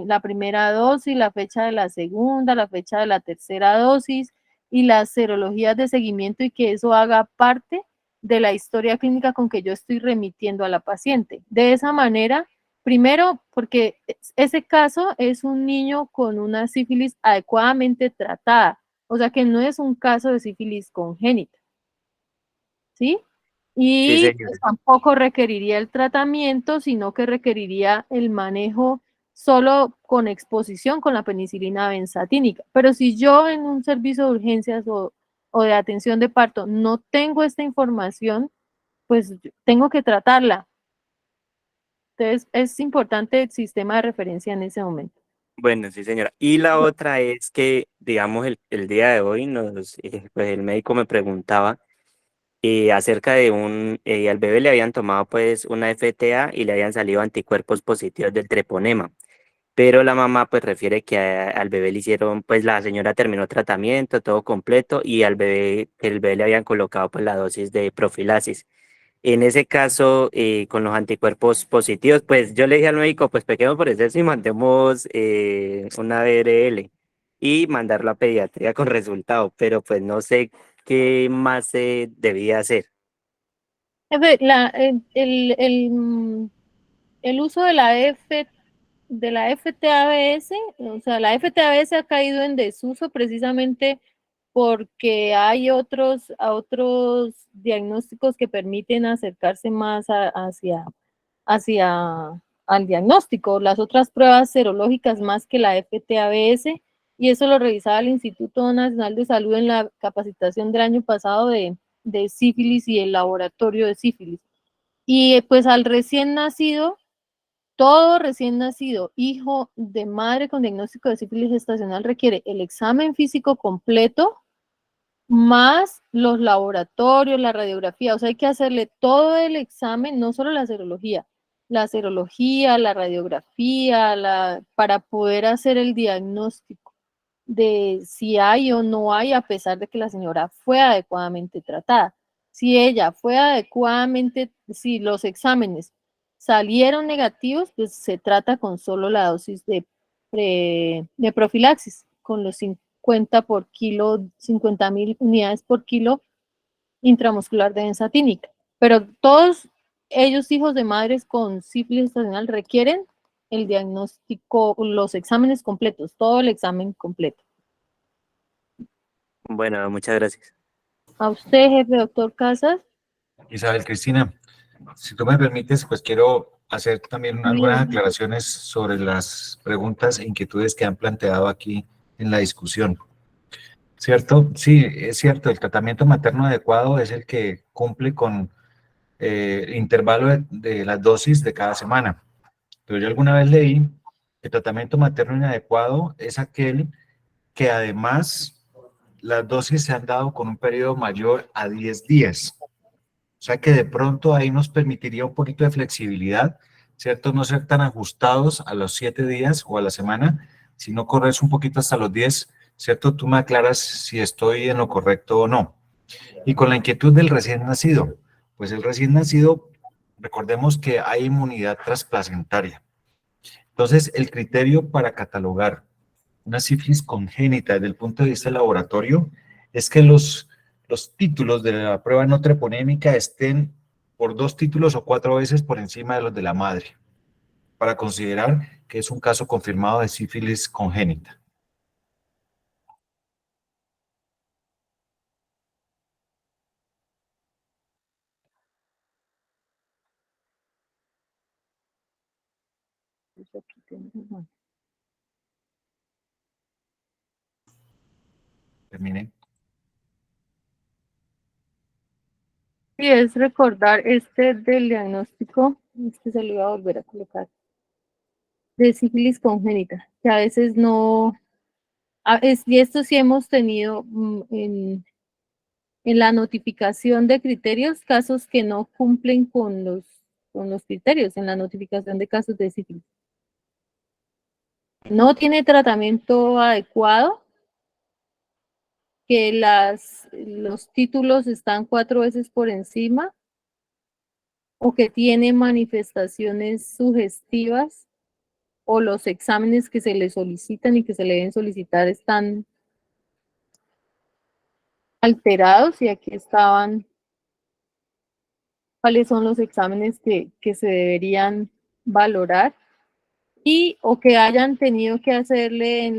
Speaker 1: la primera dosis, la fecha de la segunda, la fecha de la tercera dosis y las serologías de seguimiento, y que eso haga parte de la historia clínica con que yo estoy remitiendo a la paciente. De esa manera, primero, porque ese caso es un niño con una sífilis adecuadamente tratada, o sea que no es un caso de sífilis congénita, ¿sí?
Speaker 6: Sí,
Speaker 1: Y
Speaker 6: señora.
Speaker 1: pues, tampoco requeriría el tratamiento, sino que requeriría el manejo solo con exposición con la penicilina benzatínica. Pero si yo en un servicio de urgencias o de atención de parto no tengo esta información, pues tengo que tratarla. Entonces es importante el sistema de referencia en ese momento.
Speaker 6: Bueno, sí, señora. Y la otra es que, digamos, el día de hoy pues el médico me preguntaba acerca de al bebé le habían tomado pues una FTA y le habían salido anticuerpos positivos del treponema, pero la mamá pues refiere que al bebé le hicieron, pues la señora terminó tratamiento, todo completo, y el bebé le habían colocado pues la dosis de profilaxis. En ese caso, con los anticuerpos positivos, pues yo le dije al médico, pues pequemos por eso y mandemos una BRL y mandarlo a pediatría con resultado, pero pues no sé qué más se debía hacer.
Speaker 1: Jefe, el uso de la FTABS, o sea, la FTABS ha caído en desuso precisamente porque hay otros diagnósticos que permiten acercarse más hacia al diagnóstico, las otras pruebas serológicas más que la FTABS, y eso lo revisaba el Instituto Nacional de Salud en la capacitación del año pasado de sífilis y el laboratorio de sífilis. Y pues al recién nacido, todo recién nacido, hijo de madre con diagnóstico de sífilis gestacional, requiere el examen físico completo más los laboratorios, la radiografía. O sea, hay que hacerle todo el examen, no solo la serología, la radiografía, para poder hacer el diagnóstico de si hay o no hay, a pesar de que la señora fue adecuadamente tratada. Si ella fue adecuadamente, si los exámenes salieron negativos, pues se trata con solo la dosis de profilaxis, con los 50 por kilo, 50.000 unidades por kilo intramuscular de benzatínica. Pero todos ellos, hijos de madres con sífilis estacional, requieren el diagnóstico, los exámenes completos, todo el examen completo.
Speaker 6: Bueno, muchas gracias.
Speaker 1: A usted, jefe doctor Casas.
Speaker 4: Isabel Cristina, si tú me permites, pues quiero hacer también algunas aclaraciones sobre las preguntas e inquietudes que han planteado aquí en la discusión. ¿Cierto? Sí, es cierto, el tratamiento materno adecuado es el que cumple con el intervalo de las dosis de cada semana. Pero yo alguna vez leí que el tratamiento materno inadecuado es aquel que además las dosis se han dado con un periodo mayor a 10 días. O sea que de pronto ahí nos permitiría un poquito de flexibilidad, ¿cierto? No ser tan ajustados a los 7 días o a la semana, sino correrse un poquito hasta los 10, ¿cierto? Tú me aclaras si estoy en lo correcto o no. Y con la inquietud del recién nacido, pues el recién nacido, recordemos que hay inmunidad transplacentaria. Entonces, el criterio para catalogar una sífilis congénita desde el punto de vista del laboratorio es que los títulos de la prueba no treponémica estén por 2 títulos o 4 veces por encima de los de la madre, para considerar que es un caso confirmado de sífilis congénita. Terminé.
Speaker 1: Sí, es recordar del diagnóstico, se lo iba a volver a colocar, de sífilis congénita, que a veces no, y esto sí hemos tenido en la notificación de criterios, casos que no cumplen con los criterios en la notificación de casos de sífilis. no tiene tratamiento adecuado, que los títulos están 4 veces por encima o que tiene manifestaciones sugestivas o los exámenes que se le solicitan y que se le deben solicitar están alterados, y aquí estaban cuáles son los exámenes que se deberían valorar, y o que hayan tenido que hacerle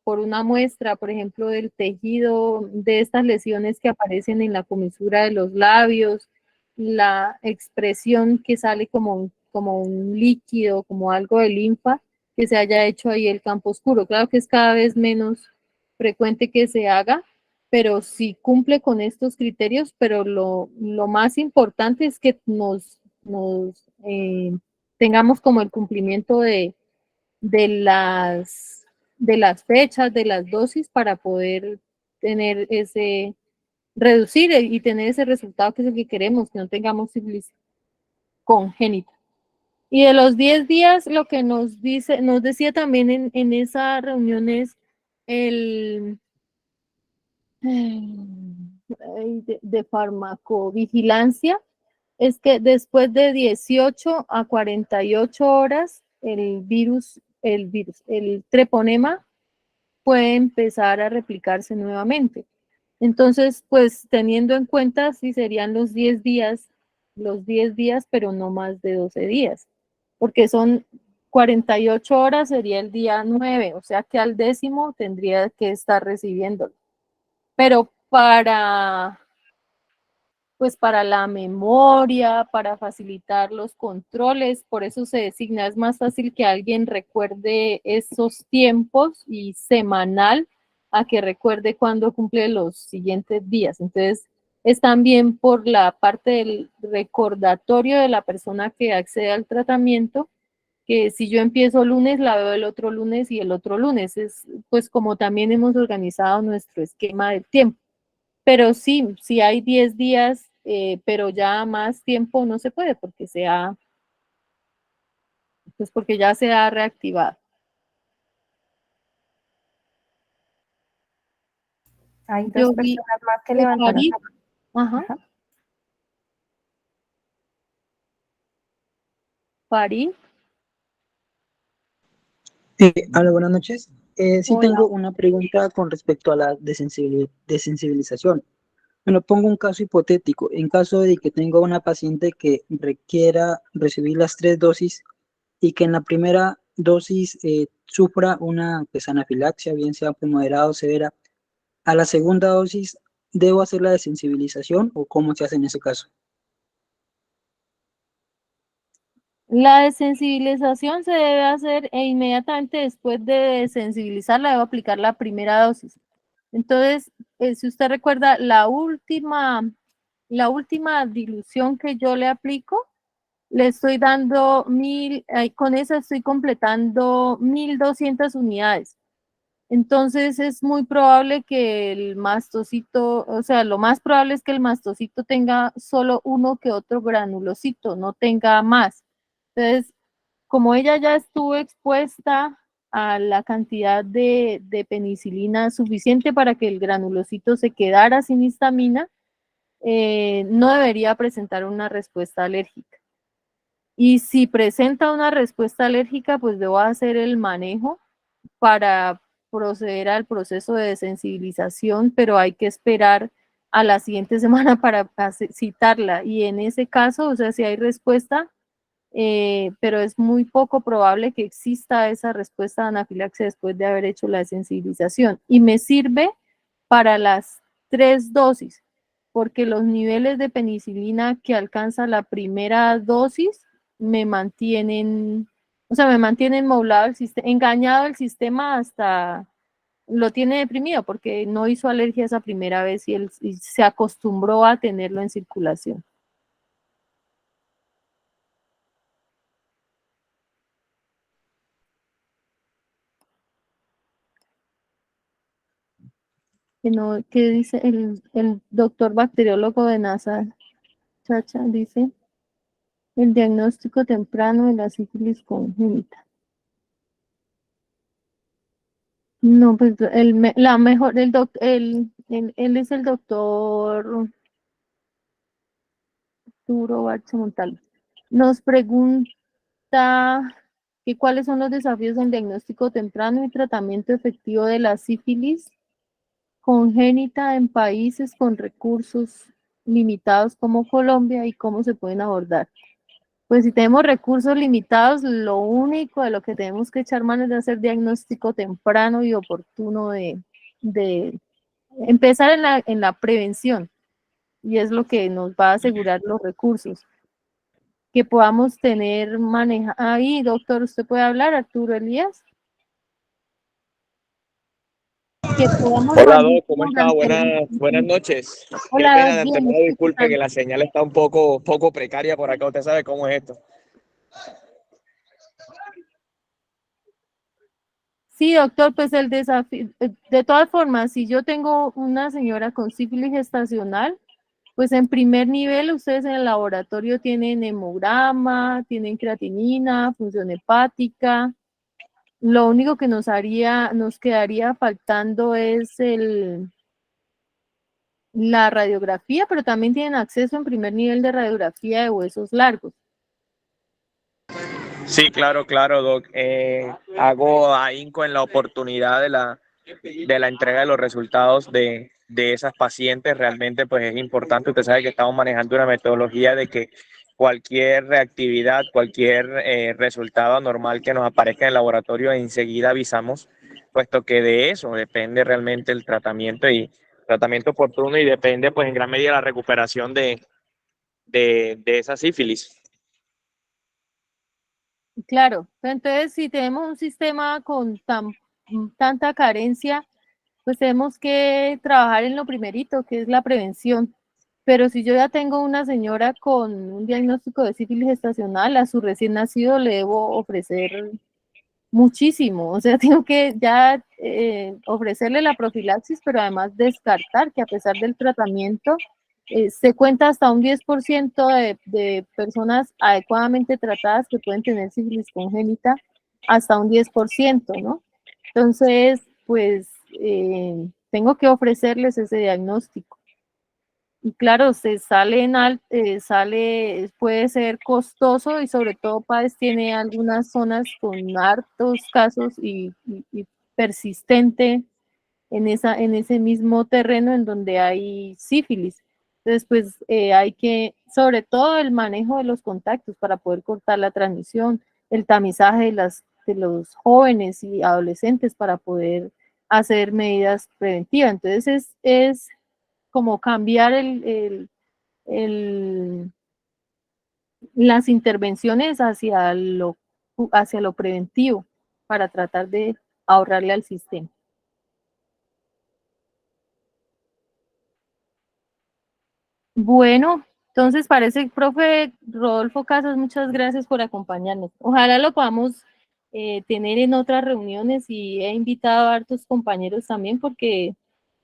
Speaker 1: por una muestra, por ejemplo, del tejido, de estas lesiones que aparecen en la comisura de los labios, la expresión que sale como un líquido, como algo de linfa, que se haya hecho ahí el campo oscuro. Claro que es cada vez menos frecuente que se haga, pero sí cumple con estos criterios, pero lo más importante es que tengamos como el cumplimiento de las, de las fechas, de las dosis, para poder tener reducir y tener ese resultado que es el que queremos, que no tengamos sífilis congénita. Y de los 10 días, lo que nos decía también en esa reunión es el de farmacovigilancia, es que después de 18 a 48 horas, el treponema puede empezar a replicarse nuevamente. Entonces, pues teniendo en cuenta si serían los 10 días, pero no más de 12 días, porque son 48 horas, sería el día 9, o sea que al 10º tendría que estar recibiéndolo. Pero pues para la memoria, para facilitar los controles, por eso se designa, es más fácil que alguien recuerde esos tiempos y semanal a que recuerde cuándo cumple los siguientes días. Entonces, es también por la parte del recordatorio de la persona que accede al tratamiento, que si yo empiezo lunes, la veo el otro lunes y el otro lunes. Es pues como también hemos organizado nuestro esquema del tiempo. Pero sí, si hay 10 días, pero ya más tiempo no se puede porque porque ya se ha reactivado.
Speaker 3: Hay
Speaker 1: Yo
Speaker 3: dos
Speaker 1: vi
Speaker 3: personas más que
Speaker 1: de
Speaker 3: levantaron
Speaker 1: París,
Speaker 3: la
Speaker 1: ajá,
Speaker 3: mano. Ajá.
Speaker 1: París,
Speaker 7: Hola, buenas noches. Sí
Speaker 1: hola.
Speaker 7: tengo una pregunta con respecto a la desensibilización. Bueno, pongo un caso hipotético. En caso de que tenga una paciente que requiera recibir las 3 dosis y que en la primera dosis sufra una pues, anafilaxia, bien sea pues, moderada o severa, a la segunda dosis, ¿debo hacer la desensibilización o cómo se hace en ese caso?
Speaker 1: La desensibilización se debe hacer inmediatamente después de desensibilizarla, debo aplicar la primera dosis. Entonces, si usted recuerda, la última dilución que yo le aplico, le estoy dando con esa estoy completando 1.200 unidades. Entonces es muy probable que el mastocito, o sea, lo más probable es que el mastocito tenga solo uno que otro granulocito, no tenga más. Entonces, como ella ya estuvo expuesta a la cantidad de penicilina suficiente para que el granulocito se quedara sin histamina, no debería presentar una respuesta alérgica. Y si presenta una respuesta alérgica, pues debo hacer el manejo para proceder al proceso de desensibilización, pero hay que esperar a la siguiente semana para citarla. Y en ese caso, o sea, si hay respuesta, pero es muy poco probable que exista esa respuesta de anafilaxia después de haber hecho la desensibilización. Y me sirve para las 3 dosis, porque los niveles de penicilina que alcanza la primera dosis me mantienen, o sea, me mantienen engañado el sistema, hasta lo tiene deprimido porque no hizo alergia esa primera vez y se acostumbró a tenerlo en circulación. ¿Qué dice el doctor bacteriólogo de NASA? Chacha, dice el diagnóstico temprano de la sífilis congénita. No, pues la mejor, él es el doctor Arturo Barcha Montalvo. Nos pregunta que cuáles son los desafíos en diagnóstico temprano y tratamiento efectivo de la sífilis congénita en países con recursos limitados como Colombia y cómo se pueden abordar. Pues si tenemos recursos limitados, lo único de lo que tenemos que echar mano es de hacer diagnóstico temprano y oportuno de empezar en la prevención, y es lo que nos va a asegurar los recursos que podamos tener maneja. Ahí, doctor, ¿usted puede hablar, Arturo Elías? Que podamos
Speaker 8: Hola,
Speaker 1: manejar
Speaker 8: Doc, ¿cómo está?
Speaker 1: durante
Speaker 8: Buenas noches. Qué
Speaker 1: Hola,
Speaker 8: pena
Speaker 1: Doc,
Speaker 8: de
Speaker 1: bien,
Speaker 8: antemano,
Speaker 1: ¿usted qué
Speaker 8: disculpe
Speaker 1: tal?
Speaker 8: que la señal está un poco precaria por acá, usted sabe cómo es esto.
Speaker 1: Sí, doctor, pues el desafío, de todas formas, si yo tengo una señora con sífilis gestacional, pues en primer nivel ustedes en el laboratorio tienen hemograma, tienen creatinina, función hepática. Lo único que nos quedaría faltando es la radiografía, pero también tienen acceso en primer nivel de radiografía de huesos largos.
Speaker 8: Sí, claro, Doc. Hago ahínco en la oportunidad de la entrega de los resultados de esas pacientes. Realmente, pues es importante. Usted sabe que estamos manejando una metodología de que cualquier reactividad, cualquier resultado anormal que nos aparezca en el laboratorio, enseguida avisamos, puesto que de eso depende realmente el tratamiento y tratamiento oportuno y depende, pues en gran medida la recuperación de esa sífilis.
Speaker 1: Claro, entonces si tenemos un sistema con tanta carencia, pues tenemos que trabajar en lo primerito, que es la prevención. Pero si yo ya tengo una señora con un diagnóstico de sífilis gestacional, a su recién nacido le debo ofrecer muchísimo. O sea, tengo que ya ofrecerle la profilaxis, pero además descartar que a pesar del tratamiento, se cuenta hasta un 10% de personas adecuadamente tratadas que pueden tener sífilis congénita, hasta un 10%, ¿no? Entonces, pues tengo que ofrecerles ese diagnóstico. Y claro, puede ser costoso y sobre todo PAES tiene algunas zonas con hartos casos y persistente en ese mismo terreno en donde hay sífilis. Entonces, pues hay que, sobre todo el manejo de los contactos para poder cortar la transmisión, el tamizaje de los jóvenes y adolescentes para poder hacer medidas preventivas. Entonces, es como cambiar el- las intervenciones hacia lo preventivo para tratar de ahorrarle al sistema. Bueno, entonces parece, profe Rodolfo Casas, muchas gracias por acompañarnos. Ojalá lo podamos tener en otras reuniones y he invitado a hartos compañeros también porque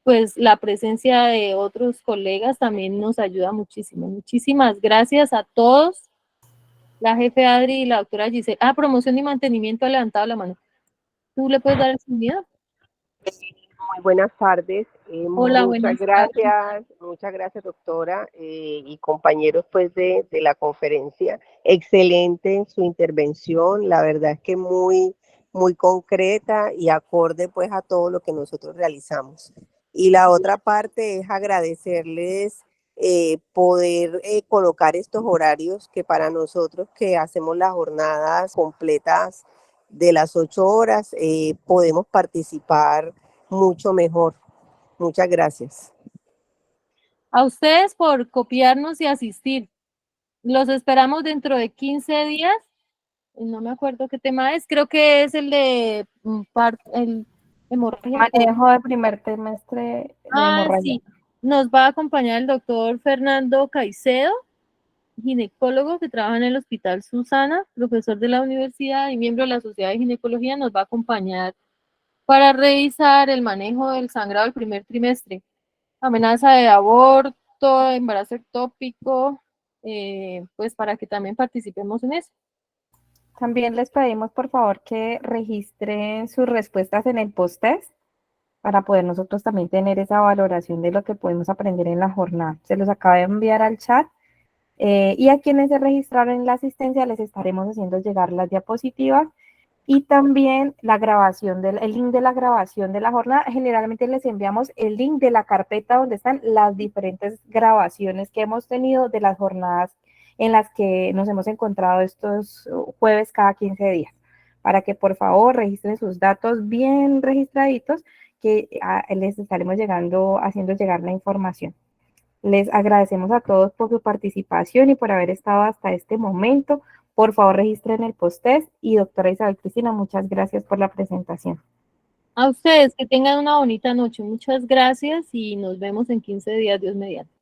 Speaker 1: pues la presencia de otros colegas también nos ayuda muchísimo. Muchísimas gracias a todos. La jefe Adri y la doctora Giselle. Ah, promoción y mantenimiento ha levantado la mano. ¿Tú le puedes dar el sonido?
Speaker 9: Muy buenas tardes.
Speaker 1: Hola, buenas tardes.
Speaker 9: Muchas gracias, doctora, y compañeros pues de la conferencia. Excelente su intervención, la verdad es que muy concreta y acorde pues a todo lo que nosotros realizamos. Y la otra parte es agradecerles poder colocar estos horarios que para nosotros que hacemos las jornadas completas de las 8 horas, podemos participar mucho mejor. Muchas gracias.
Speaker 1: A ustedes por copiarnos y asistir. Los esperamos dentro de 15 días. No me acuerdo qué tema es. Creo que es el de el hemorragia.
Speaker 3: Manejo de primer trimestre de hemorragia.
Speaker 1: Sí. Nos va a acompañar el doctor Fernando Caicedo, ginecólogo que trabaja en el Hospital Susana, profesor de la universidad y miembro de la Sociedad de Ginecología. Nos va a acompañar para revisar el manejo del sangrado del primer trimestre, amenaza de aborto, embarazo ectópico, pues para que también participemos en eso.
Speaker 3: También les pedimos, por favor, que registren sus respuestas en el post-test para poder nosotros también tener esa valoración de lo que podemos aprender en la jornada. Se los acabo de enviar al chat. Y a quienes se registraron en la asistencia les estaremos haciendo llegar las diapositivas y también la grabación, el link de la grabación de la jornada. Generalmente les enviamos el link de la carpeta donde están las diferentes grabaciones que hemos tenido de las jornadas en las que nos hemos encontrado estos jueves cada 15 días, para que por favor registren sus datos bien registraditos, que les estaremos haciendo llegar la información. Les agradecemos a todos por su participación y por haber estado hasta este momento. Por favor, registren el post-test y doctora Isabel Cristina, muchas gracias por la presentación.
Speaker 1: A ustedes, que tengan una bonita noche. Muchas gracias y nos vemos en 15 días, Dios mediante.